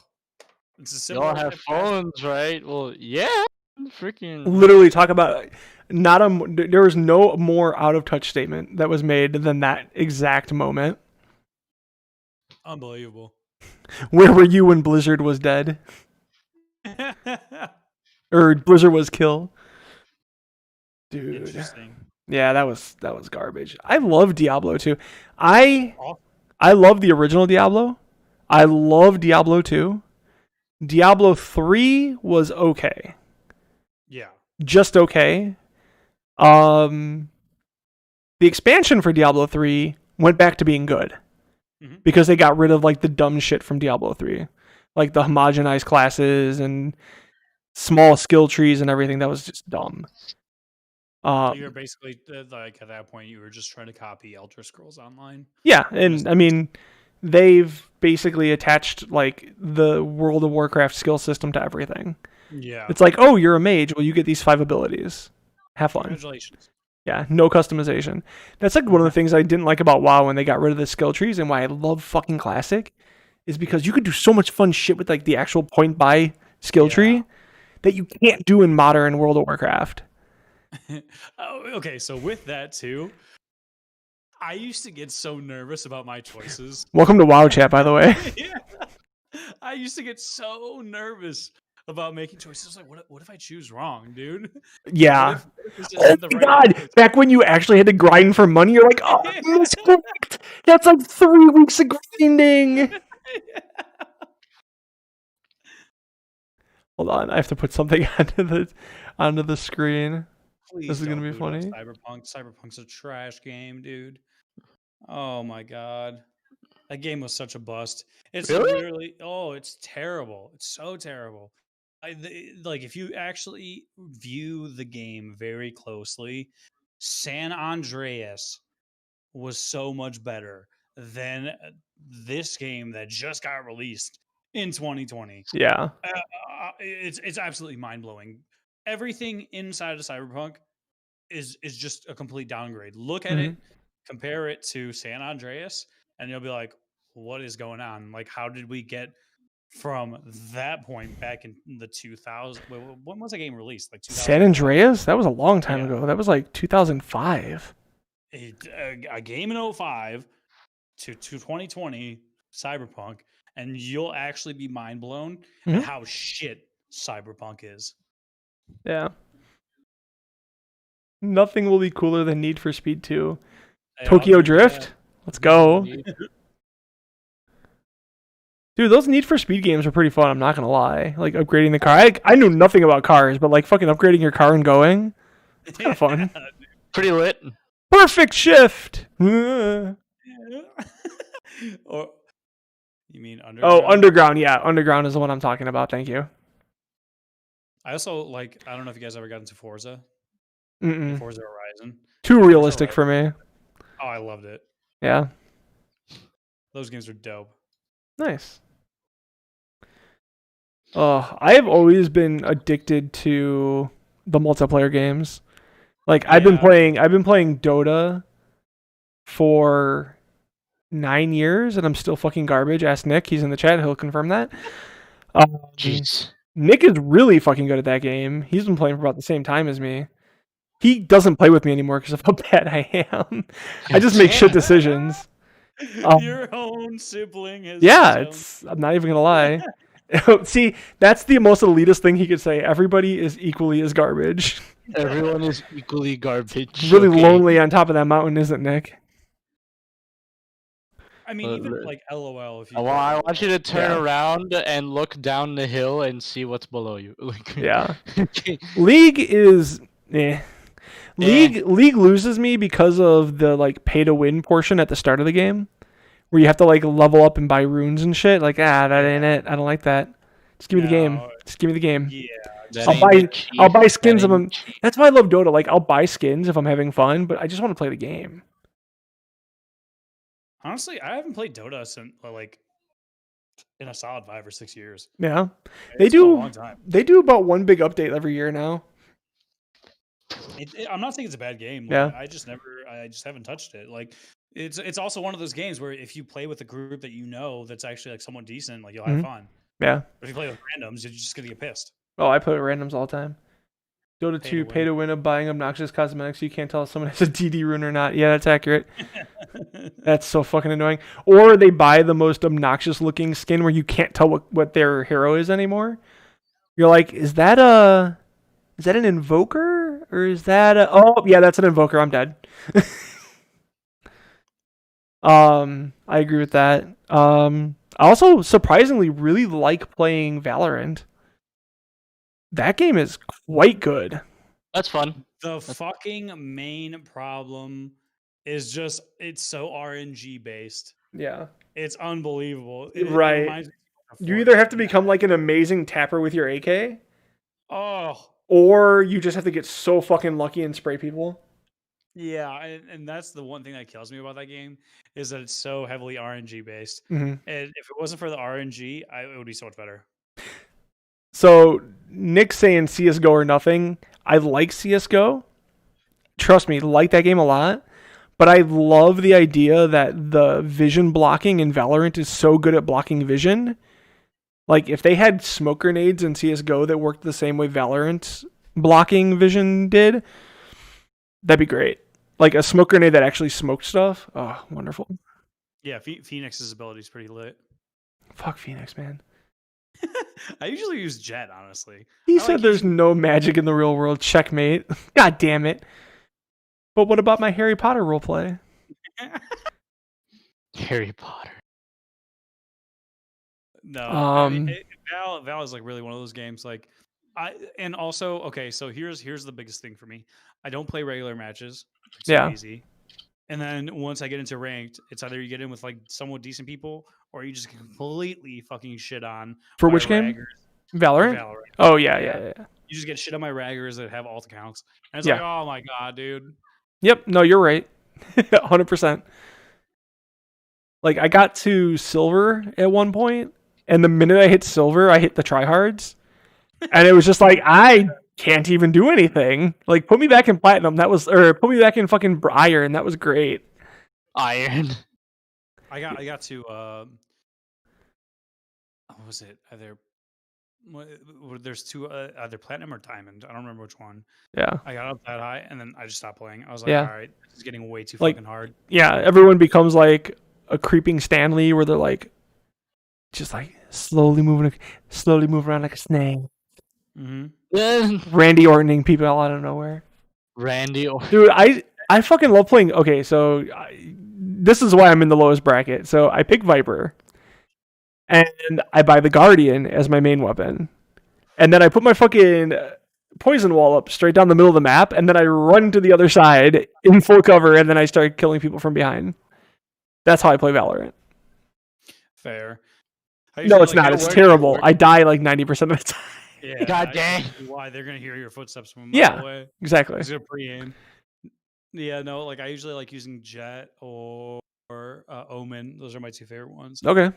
It's a You similar all have type of phones, right? Well, yeah. Freaking. Literally talk about there was no more out of touch statement that was made than that exact moment. Unbelievable. Where were you when Blizzard was dead? Or Blizzard was killed? Dude. Interesting. Yeah, that was garbage. I love Diablo 2. I Awesome. love the original Diablo. I love Diablo 2. Diablo 3 was okay. Yeah. Just okay. The expansion for Diablo 3 went back to being good. Mhm. Because they got rid of like the dumb shit from Diablo 3. Like the homogenized classes and small skill trees and everything. That was just dumb. So you're basically like at that point you were just trying to copy Elder Scrolls Online. Yeah, and I mean, they've basically attached like the World of Warcraft skill system to everything. Yeah. It's like, oh, you're a mage. Well, you get these 5 abilities. Have fun. Congratulations. Yeah, no customization. That's like one of the things I didn't like about WoW when they got rid of the skill trees, and why I love fucking Classic is because you could do so much fun shit with like the actual point buy skill tree that you can't do in modern World of Warcraft. Oh, okay, so with that too, I used to get so nervous about my choices. Welcome to WoW chat, by the way. Yeah. I used to get so nervous about making choices. Like, what if I choose wrong, dude? Yeah. What if this Oh isn't the my right god! Back when you actually had to grind for money, you're like, oh, misclicked. That's like 3 weeks of grinding. Hold on, I have to put something onto the screen. Please This is gonna don't be boot up funny. Cyberpunk. Cyberpunk's a trash game, dude. Oh my god. That game was such a bust. It's Really? literally, it's terrible. It's so terrible. Like if you actually view the game very closely, San Andreas was so much better than this game that just got released in 2020. Yeah. It's absolutely mind blowing. Everything inside of Cyberpunk is just a complete downgrade. Look at it, compare it to San Andreas, and you'll be like, "What is going on? Like, how did we get from that point back in the 2000s? When was the game released? Like 2000? San Andreas? That was a long time Yeah. ago. That was like 2005. a game in 05 to 2020 Cyberpunk, and you'll actually be mind blown Mhm. at how shit Cyberpunk is. Yeah. Nothing will be cooler than Need for Speed 2. Hey, Tokyo I'll give you Drift? that. Let's go. Need- Dude, those Need for Speed games are pretty fun, I'm not gonna lie. Like, upgrading the car. I knew nothing about cars, but, like, fucking upgrading your car and going. It's kind of fun. Pretty lit. Perfect shift! Oh, Or you mean Underground? Underground, yeah. Underground is the one I'm talking about, thank you. I also like. I don't know if you guys ever got into Forza. Mm-mm. Forza Horizon. Too realistic for me. Oh, I loved it. Yeah. Those games are dope. Nice. I have always been addicted to the multiplayer games. Like I've been playing Dota for 9 years and I'm still fucking garbage. Ask Nick, he's in the chat, he'll confirm that. Jeez. Nick is really fucking good at that game. He's been playing for about the same time as me. He doesn't play with me anymore because of how bad I am. I just make shit decisions. Your own sibling is. Yeah, I'm not even gonna lie. See, that's the most elitist thing he could say. Everybody is equally as garbage. Everyone is equally garbage. Really okay? lonely on top of that mountain, isn't Nick? I mean, even like LOL. If you. Well, I want you to turn Yeah. around and look down the hill and see what's below you. Like, Yeah. League is League loses me because of the like pay to win portion at the start of the game, where you have to like level up and buy runes and shit. Like that ain't it. I don't like that. Just give me the game. No. Just give me the game. Yeah. That I'll ain't buy- the chief, I'll buy that skins of ain't them. the chief. That's why I love Dota. Like I'll buy skins if I'm having fun, but I just want to play the game. Honestly, I haven't played Dota since like in a solid 5 or 6 years. Yeah. They It's been do- a long time. They do about one big update every year now. I'm not saying it's a bad game. Like, Yeah. I just haven't touched it. Like it's also one of those games where if you play with a group that you know that's actually like somewhat decent, like you'll have Mhm. fun. Yeah. But if you play with randoms, you're just gonna get pissed. Oh, I play with randoms all the time. Dota Pay 2, to pay to win of buying obnoxious cosmetics. You can't tell if someone has a DD rune or not. Yeah, that's accurate. That's so fucking annoying. Or they buy the most obnoxious looking skin where you can't tell what their hero is anymore. You're like, is that an invoker? Or is that oh yeah, that's an invoker. I'm dead. I agree with that. I also surprisingly really like playing Valorant. That game is quite good. That's fun. The fucking main problem is just it's so RNG based. Yeah. It's unbelievable. Right. reminds me of You either have to Fortnite. become like an amazing tapper with your AK, Oh or you just have to get so fucking lucky and spray people. yeah, and that's the one thing that kills me about that game is that it's so heavily RNG based. Mm-hmm. And if it wasn't for the RNG, it would be so much better. So Nick's saying CS:GO or nothing. I like CS:GO. Trust me, like that game a lot. But I love the idea that the vision blocking in Valorant is so good at blocking vision. Like if they had smoke grenades in CS:GO that worked the same way Valorant blocking vision did, that'd be great. Like a smoke grenade that actually smoked stuff. Oh, wonderful. Yeah, Phoenix's ability is pretty lit. Fuck Phoenix, man. I usually use Jet, honestly. He I said like there's no magic in the real world. Checkmate. God damn it. But what about my Harry Potter roleplay? Harry Potter. No, I mean, Um, Val is like really one of those games. Like, and also okay. So here's the biggest thing for me. I don't play regular matches. It's Yeah. too easy. And then once I get into ranked, it's either you get in with like somewhat decent people, or you just get completely fucking shit on. For by which game? raggers. Valorant? Valorant. Oh, yeah. You just get shit on my raggers that have alt accounts, and it's Yeah. like, oh my god, dude. Yep. No, you're right. 100%. Like, I got to silver at one point, and the minute I hit silver, I hit the tryhards. And it was just like, I can't even do anything. Like, put me back in platinum. Or put me back in fucking iron. That was great. Iron. I got to what was it? Either there's two, either platinum or diamond. I don't remember which one. Yeah. I got up that high, and then I just stopped playing. I was like, Yeah. all right, this is getting way too Like- fucking hard. Yeah, everyone becomes like a creeping Stanley where they're like just like slowly moving around like a snake. Mm-hmm. Randy Ortoning people out of nowhere. Randy. Dude, I fucking love playing. Okay, so this is why I'm in the lowest bracket. So I pick Viper, and I buy the Guardian as my main weapon, and then I put my fucking poison wall up straight down the middle of the map, and then I run to the other side in full cover, and then I start killing people from behind. That's how I play Valorant. Fair. No, it's not. It's terrible. I die like 90% of the time. Yeah. God I dang. see why they're gonna hear your footsteps from a Yeah. mile away. Exactly. He's gonna pre-aim. Yeah, no, like I usually like using Jet or Omen. Those are my two favorite ones. Okay.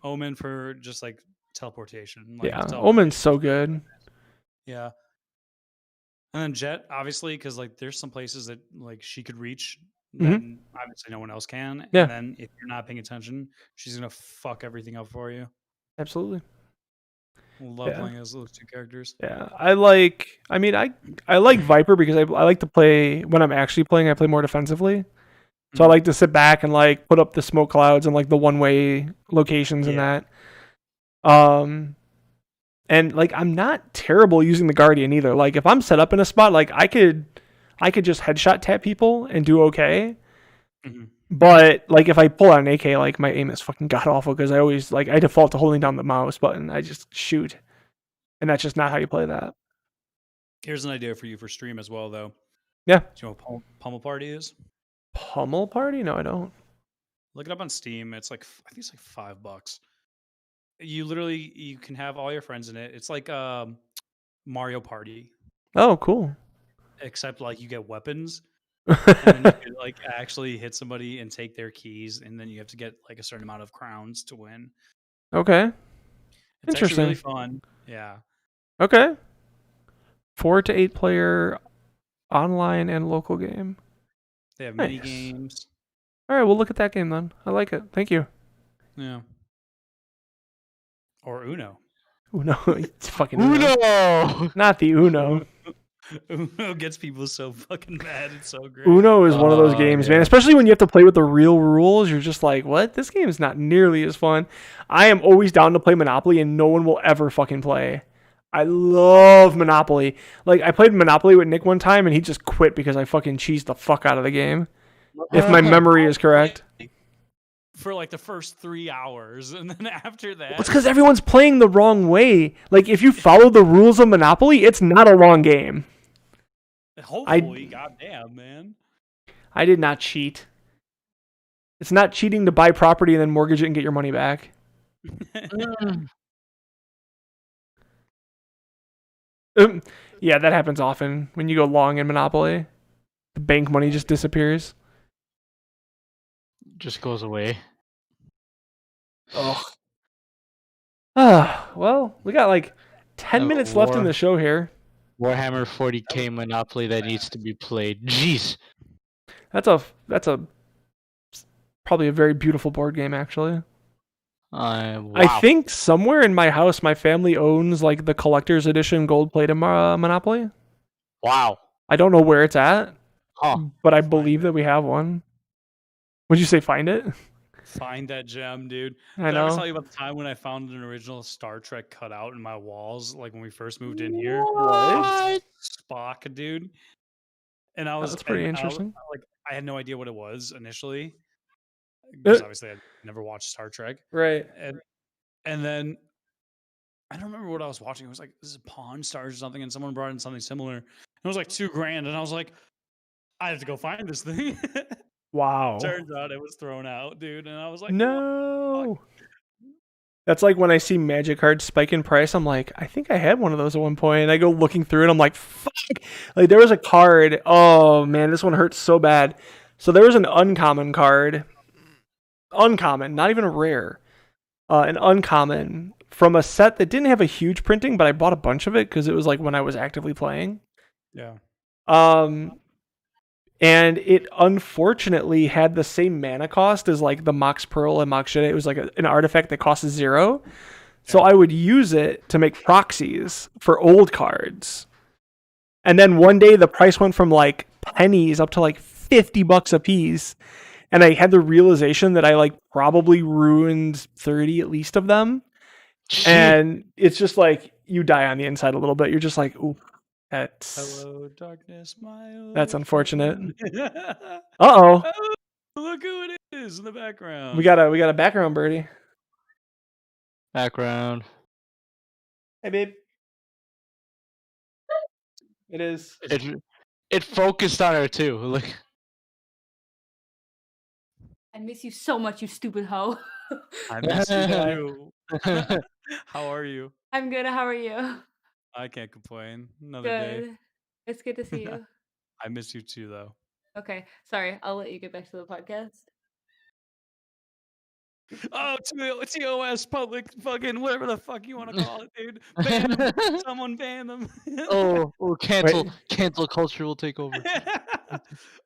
Omen for just like teleportation. Like, Yeah. teleport- Omen's so good. Yeah. And then Jet, obviously, because like there's some places that like she could reach that obviously no one else can. Yeah. And then if you're not paying attention, she's gonna fuck everything up for you. Absolutely. Love Yeah. playing as those two characters. Yeah, I like Viper because I like to play when I'm actually playing. I play more defensively, so I Mhm. like to sit back and like put up the smoke clouds and like the one-way locations and Yeah. that. And like I'm not terrible using the Guardian either. Like if I'm set up in a spot, like I could just headshot tap people and do okay. Mhm. But like if I pull out an AK, like my aim is fucking god awful because I always like I default to holding down the mouse button. I just shoot, and that's just not how you play that. Here's an idea for you for stream as well, though. Yeah. Do you know what Pummel Party is? Pummel Party? No, I don't. Look it up on Steam. It's like I think it's like $5. You can have all your friends in it. It's like Mario Party, Oh, cool. except like you get weapons, and then you could like actually hit somebody and take their keys, and then you have to get like a certain amount of crowns to win. Okay. It's actually really Interesting. fun. Yeah. Okay. 4 to 8 player online and local game. They have Nice. mini games. All right, we'll look at that game then. I like it. Thank you. Yeah. Or Uno. Uno. It's fucking Uno. Uno. Not the Uno. Uno gets people so fucking mad. It's so great. Uno is one of those Oh, games, yeah. man. Especially when you have to play with the real rules. You're just like, what? This game is not nearly as fun. I am always down to play Monopoly, and no one will ever fucking play. I love Monopoly. Like, I played Monopoly with Nick one time, and he just quit because I fucking cheesed the fuck out of the game. If my memory is correct. For like the first 3 hours, and then after that, It's because everyone's playing the wrong way. Like, if you follow the rules of Monopoly, it's not a long game. hopefully, goddamn, man. I did not cheat. It's not cheating to buy property and then mortgage it and get your money back. Yeah, that happens often when you go long in Monopoly. The bank money just disappears. Just goes away. Ugh. Well, we got like 10 Oh, minutes left in War. the show here. Warhammer 40k Monopoly that needs to be played. Jeez. That's a probably a very beautiful board game, actually. Wow. I think somewhere in my house, my family owns like the collector's edition gold-plated Monopoly. Wow. I don't know where it's at, Huh. but I believe that we have one. Would you say find it? Find that gem, dude. I Did I ever know. tell you about the time when I found an original Star Trek cutout in my walls, like when we first moved in here? What? Spock, dude. And I was That's pretty and interesting. I had no idea what it was initially, because obviously I'd never watched Star Trek. Right. And then I don't remember what I was watching. It was like, this is Pawn Stars or something, and someone brought in something similar. It was like $2,000, and I was like, I have to go find this thing. Wow. Turns out it was thrown out, dude, and I was like, No. That's like when I see Magic cards spike in price. I'm like, I think I had one of those at one point. And I go looking through it. I'm like, fuck. Like there was a card. Oh man, this one hurts so bad. So there was an uncommon card. Uncommon, not even a rare. An uncommon from a set that didn't have a huge printing, but I bought a bunch of it because it was like when I was actively playing. Yeah. And it unfortunately had the same mana cost as like the Mox Pearl and Mox Jedi. It was like an artifact that costs 0. So Yeah. I would use it to make proxies for old cards. And then one day the price went from like pennies up to like $50 a piece. And I had the realization that I like probably ruined 30 at least of them. And it's just like you die on the inside a little bit. You're just like, ooh, Hello, darkness, my old that's unfortunate. friend. Uh-oh. Oh, look who it is in the background. We got a background birdie. Background. Hey babe. It is. It focused on her too. Look. I miss you so much, you stupid hoe. I miss you too. How are you? I'm good. How are you? I can't complain. Another day. Good. It's good to see you. I miss you too, though. Okay. Sorry. I'll let you get back to the podcast. Oh, TOS public fucking whatever the fuck you want to call it, dude. Ban them. Someone ban them. Oh, cancel culture will take over.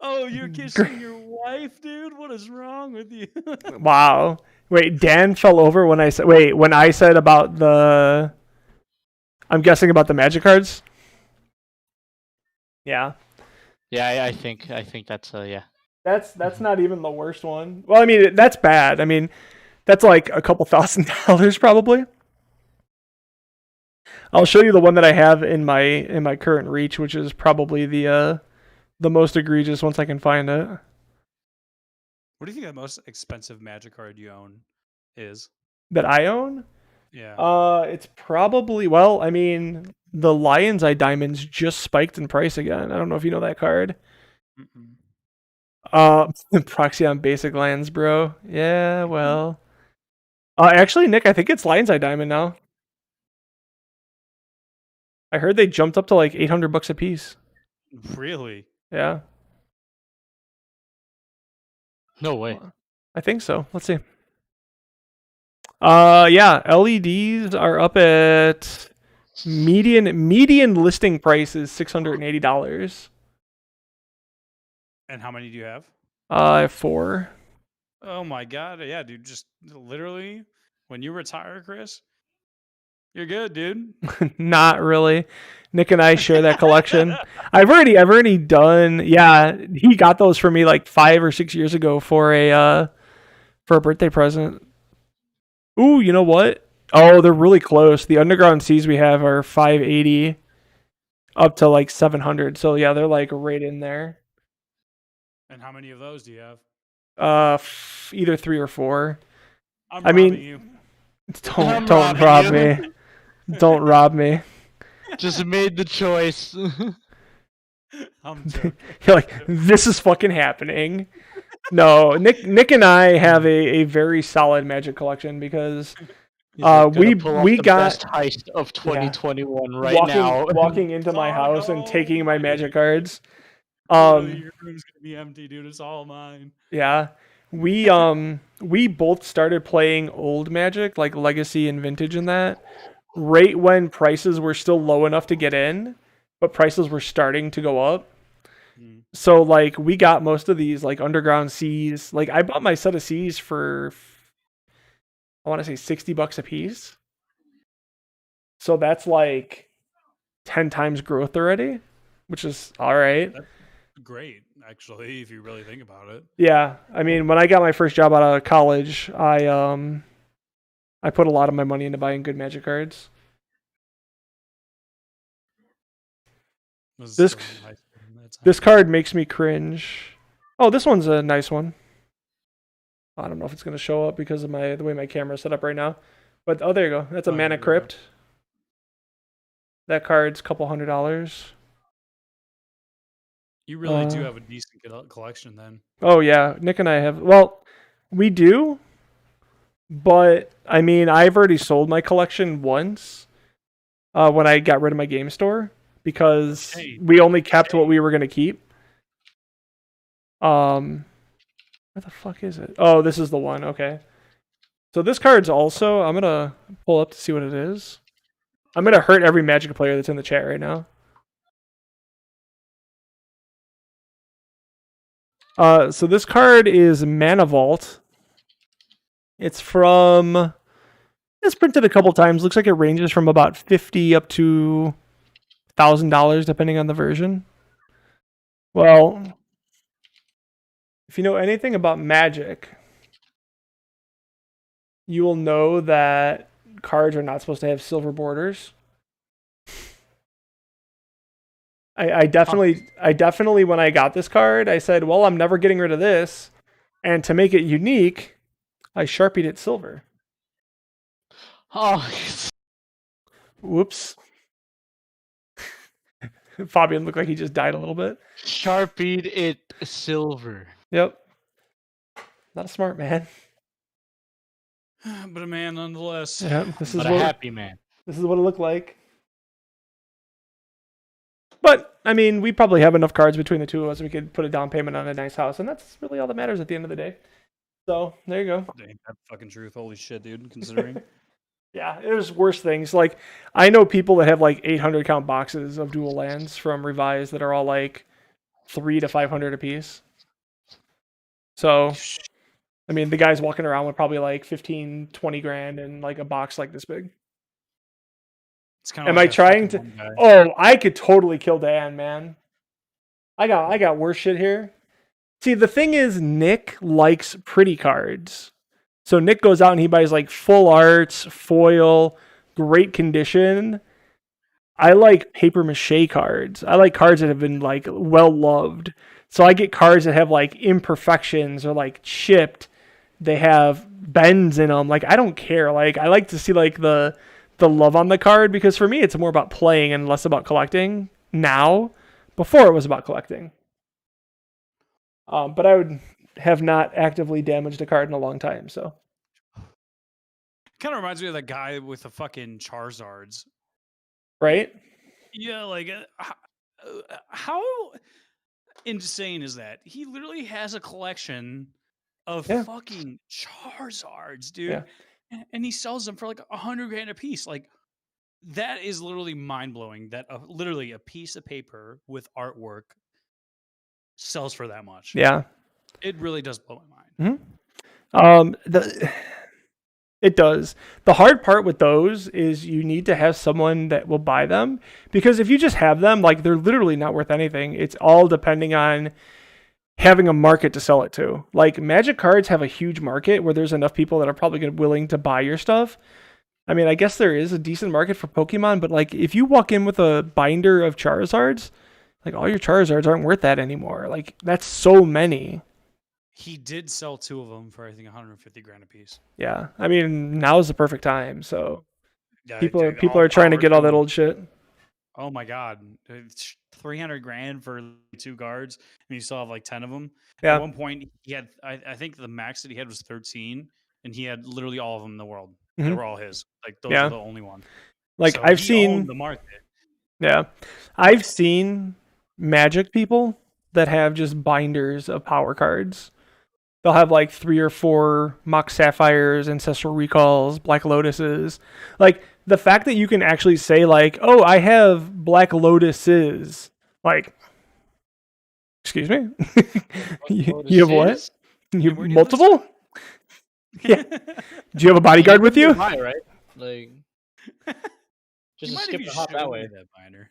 Oh, you're kissing your wife, dude? What is wrong with you? Wow. Wait, Dan fell over when I said about the I'm guessing about the magic cards? Yeah. Yeah, I think that's yeah. That's not even the worst one. Well, I mean, that's bad. I mean, that's like a couple $1,000 probably. I'll show you the one that I have in my current reach, which is probably the most egregious once I can find it. What do you think the most expensive magic card you own is? That I own? Yeah. It's probably, well, I mean, the Lion's Eye Diamonds just spiked in price again. I don't know if you know that card. Proxy on basic lands, bro. Yeah, well. Actually, Nick, I think it's Lion's Eye Diamond now. I heard they jumped up to like $800 a piece. Really? Yeah. No way. I think so. Let's see. Yeah, LEDs are up at median listing price is $680. And how many do you have? I have 4. Oh my god, yeah, dude. Just literally, when you retire, Chris, you're good, dude. Not really. Nick and I share that collection. I've already done. Yeah, he got those for me like 5 or 6 years ago for a birthday present. Ooh, you know what? Oh, they're really close. The Underground Seas we have are 580 up to like 700. So yeah, they're like right in there. And how many of those do you have? Either 3 or 4. I mean, you. Don't robbing rob you. me. Don't rob me. Just made the choice. I'm joking. You're like, this is fucking happening. No, Nick and I have a very solid Magic collection because He's like, we gonna pull off we the got best heist of 2021 right walking now. walking into my Oh, house and no. taking my Magic cards. Literally, your room's gonna be empty, dude. It's all mine. Yeah. We both started playing old Magic, like Legacy and Vintage and that, right when prices were still low enough to get in, but prices were starting to go up. Hmm. So like we got most of these like Underground Seas. Like I bought my set of Seas for I want to say $60 a piece. So that's like 10 times growth already, which is all right. Great, actually, if you really think about it. Yeah, I mean, when I got my first job out of college, I put a lot of my money into buying good Magic cards. Was This- so nice in that time. This card makes me cringe. Oh, this one's a nice one. I don't know if it's gonna show up because of the way my camera's set up right now. But oh, there you go. That's a Oh, Mana there we go. Crypt. That card's a couple $100. You really do uh, have a decent collection, then. Oh yeah, Nick and I have. Well, we do, but I mean, I've already sold my collection once when I got rid of my game store because Hey, we only kept what we were gonna keep. Where the fuck is it? Oh, this is the one. Okay. So this card's also. I'm gonna pull up to see what it is. I'm gonna hurt every Magic player that's in the chat right now. So this card is Mana Vault. It's from this printed a couple times. Looks like it ranges from about $50 up to $1,000 depending on the version. Well, if you know anything about Magic, you will know that cards are not supposed to have silver borders. I definitely, when I got this card, I said, well, I'm never getting rid of this. And to make it unique, I Sharpied it silver. Oh, Whoops. Fabian looked like he just died a little bit. Sharpied it silver. Yep. Not a smart man. But a man nonetheless. Yeah, this is But a what happy man. this is what it looked like. But I mean, we probably have enough cards between the two of us. We could put a down payment on a nice house, and that's really all that matters at the end of the day. So there you go. Ain't that fucking truth? Holy shit, dude. Considering. Yeah, there's worse things. Like, I know people that have like 800 count boxes of dual lands from Revise that are all like 300 to 500 a piece. So, I mean, the guys walking around with probably like 15, 20 grand in like a box like this big. It's kind of Am I trying to? Oh, I could totally kill Dan, man. I got worse shit here. See, the thing is, Nick likes pretty cards. So Nick goes out and he buys like full arts, foil, great condition. I like paper mache cards. I like cards that have been like well loved. So I get cards that have like imperfections or like chipped. They have bends in them. Like, I don't care. Like, I like to see like the love on the card, because for me it's more about playing and less about collecting now. Before it was about collecting. But I would have not actively damaged a card in a long time, so. Kind of reminds me of that guy with the fucking Charizards. Right? Yeah, like how insane is that? He literally has a collection of fucking Charizards, dude. Yeah. And he sells them for like 100 grand a piece. Like, that is literally mind blowing. That literally a piece of paper with artwork sells for that much. Yeah. It really does blow my mind. It does. The hard part with those is you need to have someone that will buy them, because if you just have them, like, they're literally not worth anything. It's all depending on having a market to sell it to. Like, Magic cards have a huge market where there's enough people that are probably willing to buy your stuff. I mean, I guess there is a decent market for Pokemon, but like, if you walk in with a binder of Charizards, like, all your Charizards aren't worth that anymore. Like, that's so many. He did sell 2 of them for, I think, 150 grand a piece. Yeah, I mean, now is the perfect time. So Yeah, people dude, are trying to power get all that him. old shit. Oh my god, it's 300 grand for 2 guards, and you still have like 10 of them. Yeah. At one point, he had, I think the max that he had was 13, and he had literally all of them in the world. They Mhm. were all his. Like, those Yeah. are the only ones. Like, So I've he seen owned the market. Yeah. I've seen Magic people that have just binders of power cards. They'll have like 3 or 4 Mox Sapphires, Ancestral Recalls, Black Lotuses. Like, the fact that you can actually say like, oh, I have Black Lotuses. Like, excuse me? you have what? You have where do you multiple? Yeah. Do you have a bodyguard with you? High, right? Like, just You to might skip even the hop show that me way. that binder.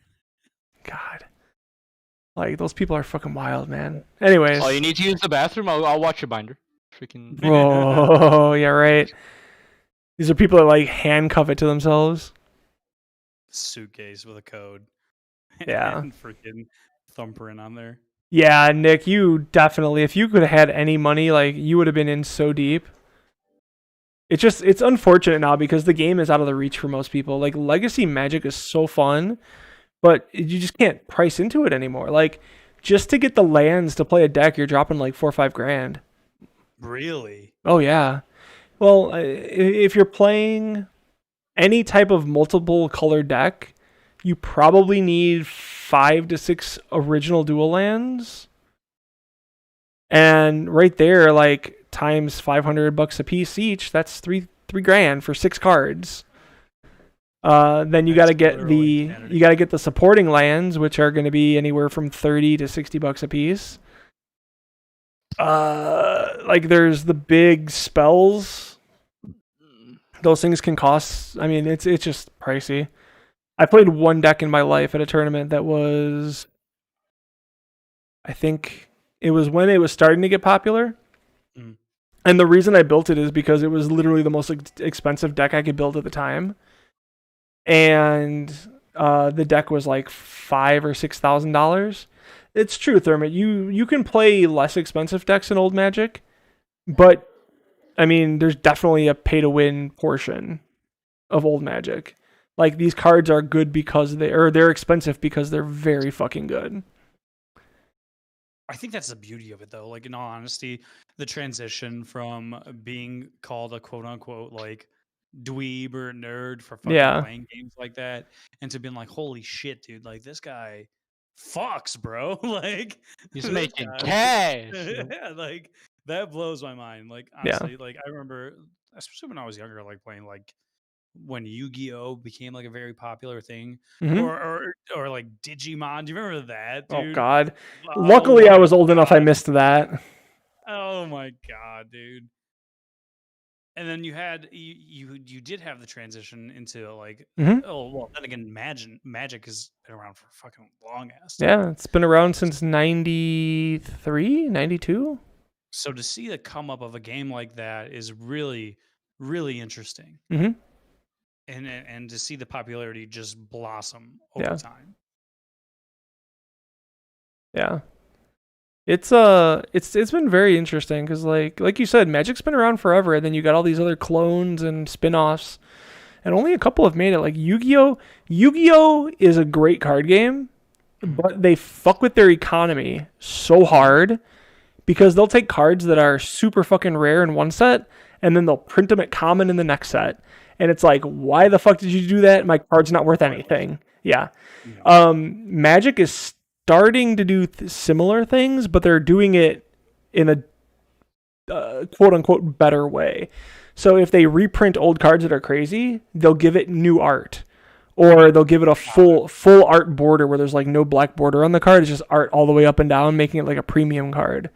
God. Like, those people are fucking wild, man. Anyways. Oh, you need to use the bathroom? I'll watch your binder. Freaking. Oh, yeah, right. These are people that like handcuff it to themselves. Suitcase with a code. Yeah. And freaking thumbprint on there. Yeah, Nick, you definitely, if you could have had any money, like, you would have been in so deep. It's unfortunate now because the game is out of the reach for most people. Like, Legacy Magic is so fun, but you just can't price into it anymore. Like, just to get the lands to play a deck, you're dropping like 4 or 5 grand. Really? Oh, yeah. Well, if you're playing any type of multiple color deck, you probably need 5 to 6 original dual lands. And right there, like, times $500 a piece each, that's three grand for 6 cards. Then you got to get the supporting lands, which are going to be anywhere from $30 to $60 a piece. Like, there's the big spells, those things can cost. I mean, it's just pricey. I played one deck in my life at a tournament that was, I think it was when it was starting to get popular. Mm. And the reason I built it is because it was literally the most expensive deck I could build at the time. And the deck was like $5,000 or $6,000. It's true, Thermit. You can play less expensive decks in Old Magic, but I mean, there's definitely a pay-to-win portion of Old Magic. Like, these cards are good because they're expensive because they're very fucking good. I think that's the beauty of it, though. Like, in all honesty, the transition from being called a quote unquote like dweeb or nerd for fucking playing games like that, and to being like, holy shit, dude, like this guy fucks, bro. Like, He's this making guy- cash. yeah, like that blows my mind. Like, honestly, like I remember, especially when I was younger, like playing like when Yu-Gi-Oh became like a very popular thing, Mhm. or like Digimon. Do you remember that, Oh dude? God! Oh Luckily, I my was old enough. I God. missed that. Oh my god, dude. And then you had you did have the transition into like Mhm. oh well then again Magic has been around for fucking long ass. Yeah, it's been around since 93, 92. So to see the come up of a game like that is really really interesting. Mhm. And to see the popularity just blossom over Yeah. time. Yeah. It's been very interesting because like you said, Magic's been around forever, and then you got all these other clones and spin-offs, and only a couple have made it. Like Yu-Gi-Oh! Yu-Gi-Oh! Is a great card game, but they fuck with their economy so hard because they'll take cards that are super fucking rare in one set, and then they'll print them at common in the next set. And it's like, why the fuck did you do that? My card's not worth anything. Yeah. Magic is starting to do similar things, but they're doing it in a quote unquote better way. So if they reprint old cards that are crazy, they'll give it new art, or they'll give it a full art border where there's like no black border on the card. It's just art all the way up and down, making it like a premium card.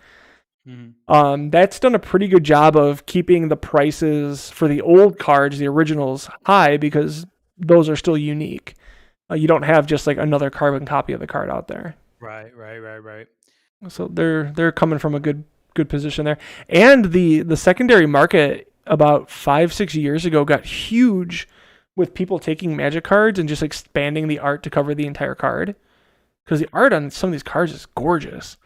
That's done a pretty good job of keeping the prices for the old cards, the originals, high because those are still unique. You don't have just like another carbon copy of the card out there. Right. So they're coming from a good position there. And the secondary market about 5-6 years ago got huge with people taking Magic cards and just expanding the art to cover the entire card. Because the art on some of these cards is gorgeous.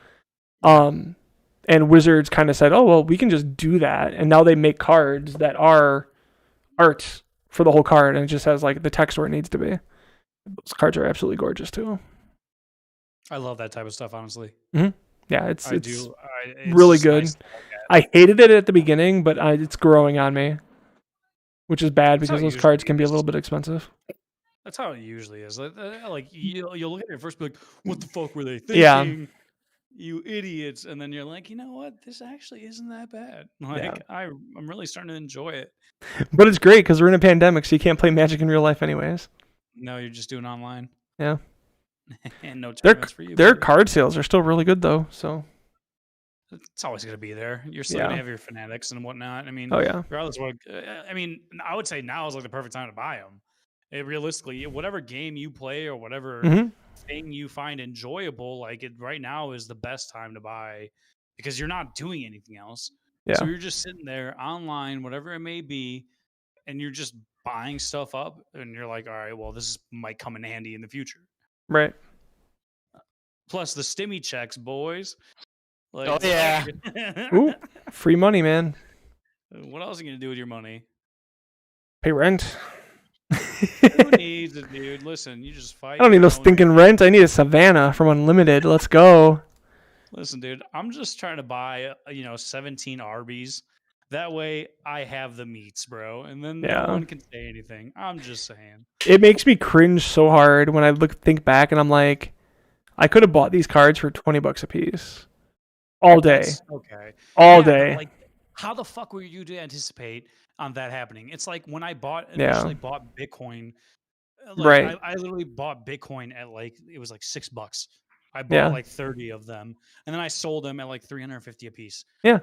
And Wizards kind of said, oh, well, we can just do that. And now they make cards that are art for the whole card, and it just has like the text where it needs to be. Those cards are absolutely gorgeous too. I love that type of stuff, honestly. Yeah, it's It's really just good. nice to look at. I hated it at the beginning, but it's growing on me, which is bad That's how because it those cards usually can be a is. little bit expensive. That's how it usually is. Like you'll look at it and first, be like, "What the fuck were they thinking? Yeah. You idiots!" And then you're like, "You know what? This actually isn't that bad. Like I'm really starting to enjoy it." But it's great because we're in a pandemic, so you can't play Magic in real life anyways. No, you're just doing online. Yeah. And no Their tournaments for you. their baby. card sales are still really good though. So It's always going to be there. You're still going to have your fanatics and whatnot. I mean, oh yeah, regardless of what, I mean, I would say now is like the perfect time to buy them. Realistically, whatever game you play or whatever Mhm. thing you find enjoyable, like it right now is the best time to buy because you're not doing anything else. yeah, So you're just sitting there online, whatever it may be, and you're just buying stuff up, and you're like, all right, well, this might come in handy in the future. right. Plus the stimmy checks, boys. Like, Oh, yeah. Ooh, free money, man. What else are you gonna do with your money? Pay rent. Who needs it, dude? Listen, you just fight. I don't need your no own stinking game. rent. I need a Savannah from Unlimited. Let's go. Listen, dude, I'm just trying to buy, 17 Arby's. That way, I have the meats, bro, and then Yeah. no one can say anything. I'm just saying. It makes me cringe so hard when I think back and I'm like, I could have bought these cards for $20 a piece, all day, That's okay. all Yeah, but, day. like, how the fuck were you to anticipate on that happening? It's like when I Yeah. initially bought Bitcoin. Right. I literally bought Bitcoin at it was like $6. I bought Yeah. like 30 of them, and then I sold them at like 350 a piece. Yeah.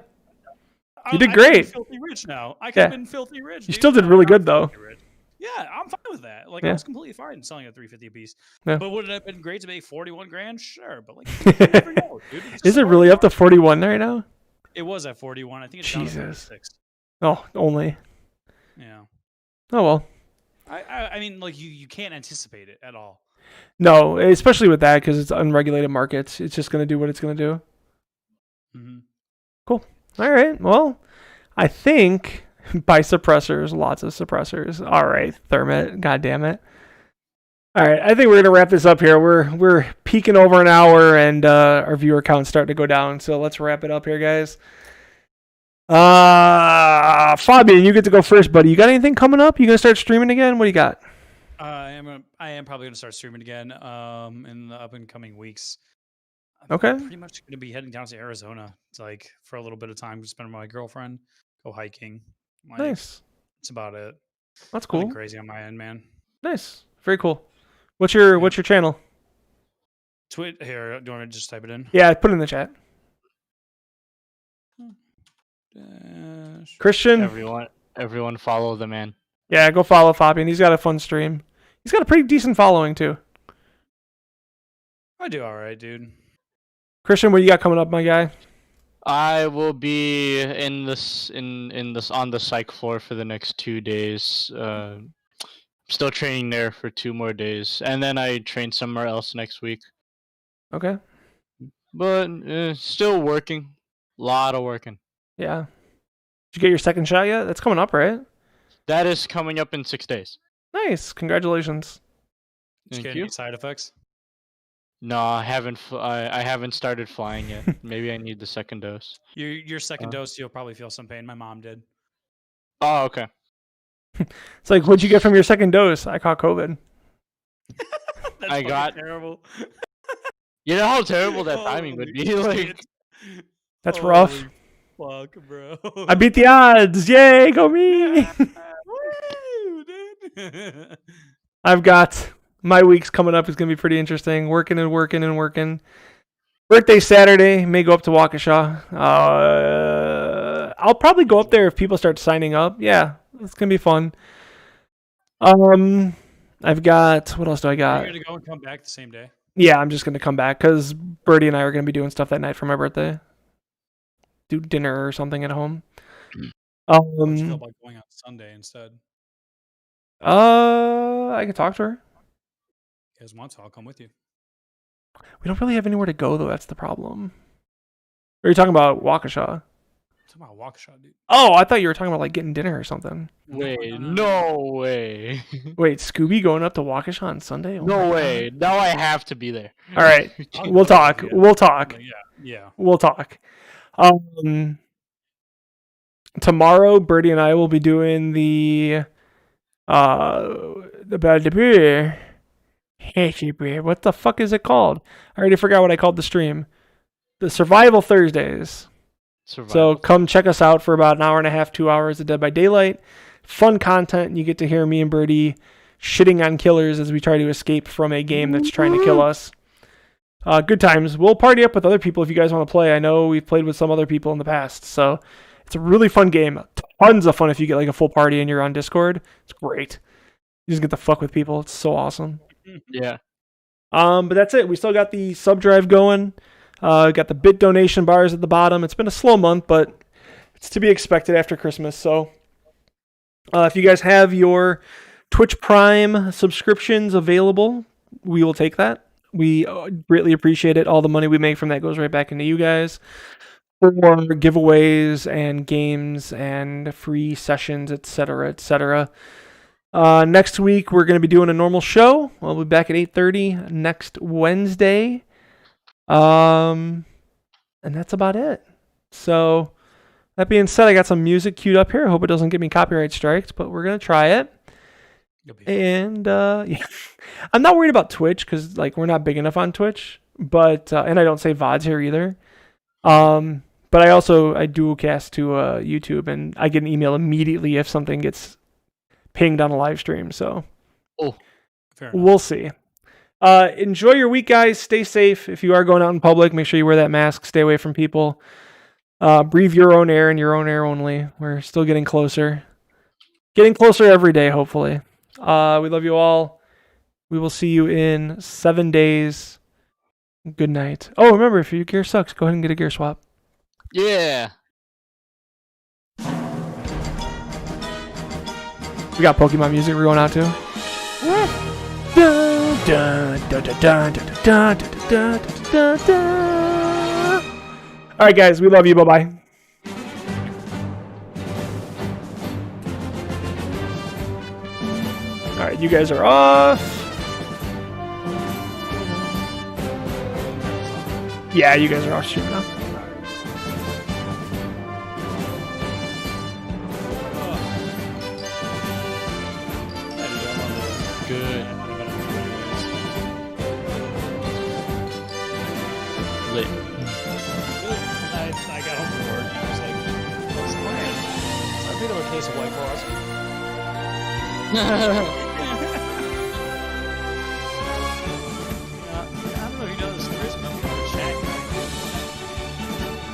You did I could've been great. Filthy rich now. I could Yeah. have been filthy rich. You dude. still did No, really I'm good, though. filthy rich. Yeah, I'm fine with that. Like Yeah. I was completely fine selling at $350 a piece. Yeah. But would it have been great to make 41 grand? Sure, but like you never know, dude. It's Is just it a really up to market. 41 right now? It was at 41. I think it's down to Jesus. 36. Oh, only. Yeah. Oh well. I mean, like you can't anticipate it at all. No, especially with that because it's unregulated markets. It's just gonna do what it's gonna do. Mm-hmm. All right. Well, I think by suppressors, lots of suppressors. All right, Thermit. God damn it. All right, I think we're gonna wrap this up here. We're peaking over an hour, and our viewer count's starting to go down. So let's wrap it up here, guys. Fabian, you get to go first, buddy. You got anything coming up? You gonna start streaming again? What do you got? I am probably gonna start streaming again. In the up and coming weeks. Okay. I'm pretty much gonna be heading down to Arizona. It's like for a little bit of time to spend with my girlfriend, go hiking. Like, Nice. That's about it. That's Nothing cool. crazy on my end, man. Nice. Very cool. What's your channel? Tweet here. Do you want me to just type it in? Yeah, put it in the chat. Christian. Everyone follow the man. Yeah, go follow Fabian. He's got a fun stream. He's got a pretty decent following too. I do all right, dude. Christian, what you got coming up, my guy? I will be in this on the psych floor for the next 2 days. Still training there for 2 more days, and then I train somewhere else next week. Okay. But still working, lot of working. Yeah. Did you get your second shot yet? That's coming up, right? That is coming up in 6 days. Nice. Congratulations. Did you Thank get you. any side effects? No, I haven't. I haven't started flying yet. Maybe I need the second dose. Your second dose, you'll probably feel some pain. My mom did. Oh, okay. It's like, what'd you get from your second dose? I caught COVID. That's I fucking got- terrible. You know how terrible that timing would be. Like, shit. That's rough. Holy Fuck, bro. I beat the odds. Yay, go me. Woo, dude. I've got my week's coming up is going to be pretty interesting. Working and working and working. Birthday Saturday. May go up to Waukesha. I'll probably go up there if people start signing up. Yeah, it's going to be fun. I've got, what else do I got? You're gonna go and come back the same day. Yeah, I'm just going to come back because Birdie and I are going to be doing stuff that night for my birthday. Do dinner or something at home. How'd you feel about going on Sunday instead? I can talk to her. You guys want to? I'll come with you. We don't really have anywhere to go, though. That's the problem. Or are you talking about Waukesha? Talk about Waukesha, dude. Oh, I thought you were talking about like getting dinner or something. wait, no way. Wait, Scooby going up to Waukesha on Sunday? Oh my No God. way. Now I have to be there. All right, I'll we'll go with talk. you. We'll talk. Yeah. We'll talk. Tomorrow, Birdie and I will be doing the beer. What the fuck is it called? I already forgot what I called the stream. The Survival Thursdays. So Survival. come check us out for about an hour and a half, 2 hours of Dead by Daylight. Fun content. And you get to hear me and Birdie shitting on killers as we try to escape from a game that's trying to kill us. Good times. We'll party up with other people if you guys want to play. I know we've played with some other people in the past. So it's a really fun game. Tons of fun if you get like a full party and you're on Discord. It's great. You just get to fuck with people. It's so awesome. Yeah. But that's it. We still got the sub drive going. Got the bit donation bars at the bottom. It's been a slow month, but it's to be expected after Christmas. So if you guys have your Twitch Prime subscriptions available, we will take that. We greatly appreciate it. All the money we make from that goes right back into you guys for giveaways and games and free sessions, etc., etc. Next week, we're going to be doing a normal show. We'll be back at 8:30 next Wednesday. And that's about it. So, that being said, I got some music queued up here. I hope it doesn't get me copyright strikes, but we're going to try it. You'll be fine. And, yeah. I'm not worried about Twitch because, like, we're not big enough on Twitch. But, and I don't say VODs here either. But I dual cast to YouTube, and I get an email immediately if something gets pinged on a live stream. So Fair enough. we'll see. Enjoy your week, guys. Stay safe. If you are going out in public, make sure you wear that mask. Stay away from people. Breathe your own air and your own air only. We're still getting closer. Getting closer every day, hopefully. We love you all. We will see you in 7 days. Good night. Oh, remember, if your gear sucks, go ahead and get a gear swap. Yeah. We got Pokemon music we're going out to. Dun, dun, dun, dun, dun, dun, dun, dun, dun, dun. All right, guys, we love you. Bye-bye. All right, you guys are off. Yeah, you guys are off stream now. Good. Lit. I got home from work and I was like, what's the plan? So I picked up a case of White Claws. I don't know if you know this, Chris, but I'm going to chat.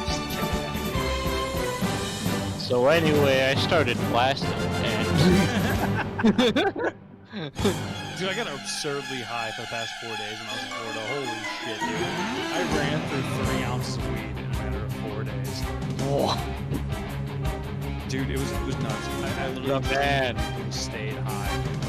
Just check it out. So anyway, I started blasting and Dude, I got absurdly high for the past 4 days when I was in Florida. Holy shit, dude. I ran through 3 ounces of weed in a matter of 4 days. Dude, it was nuts. I literally the man. stayed high.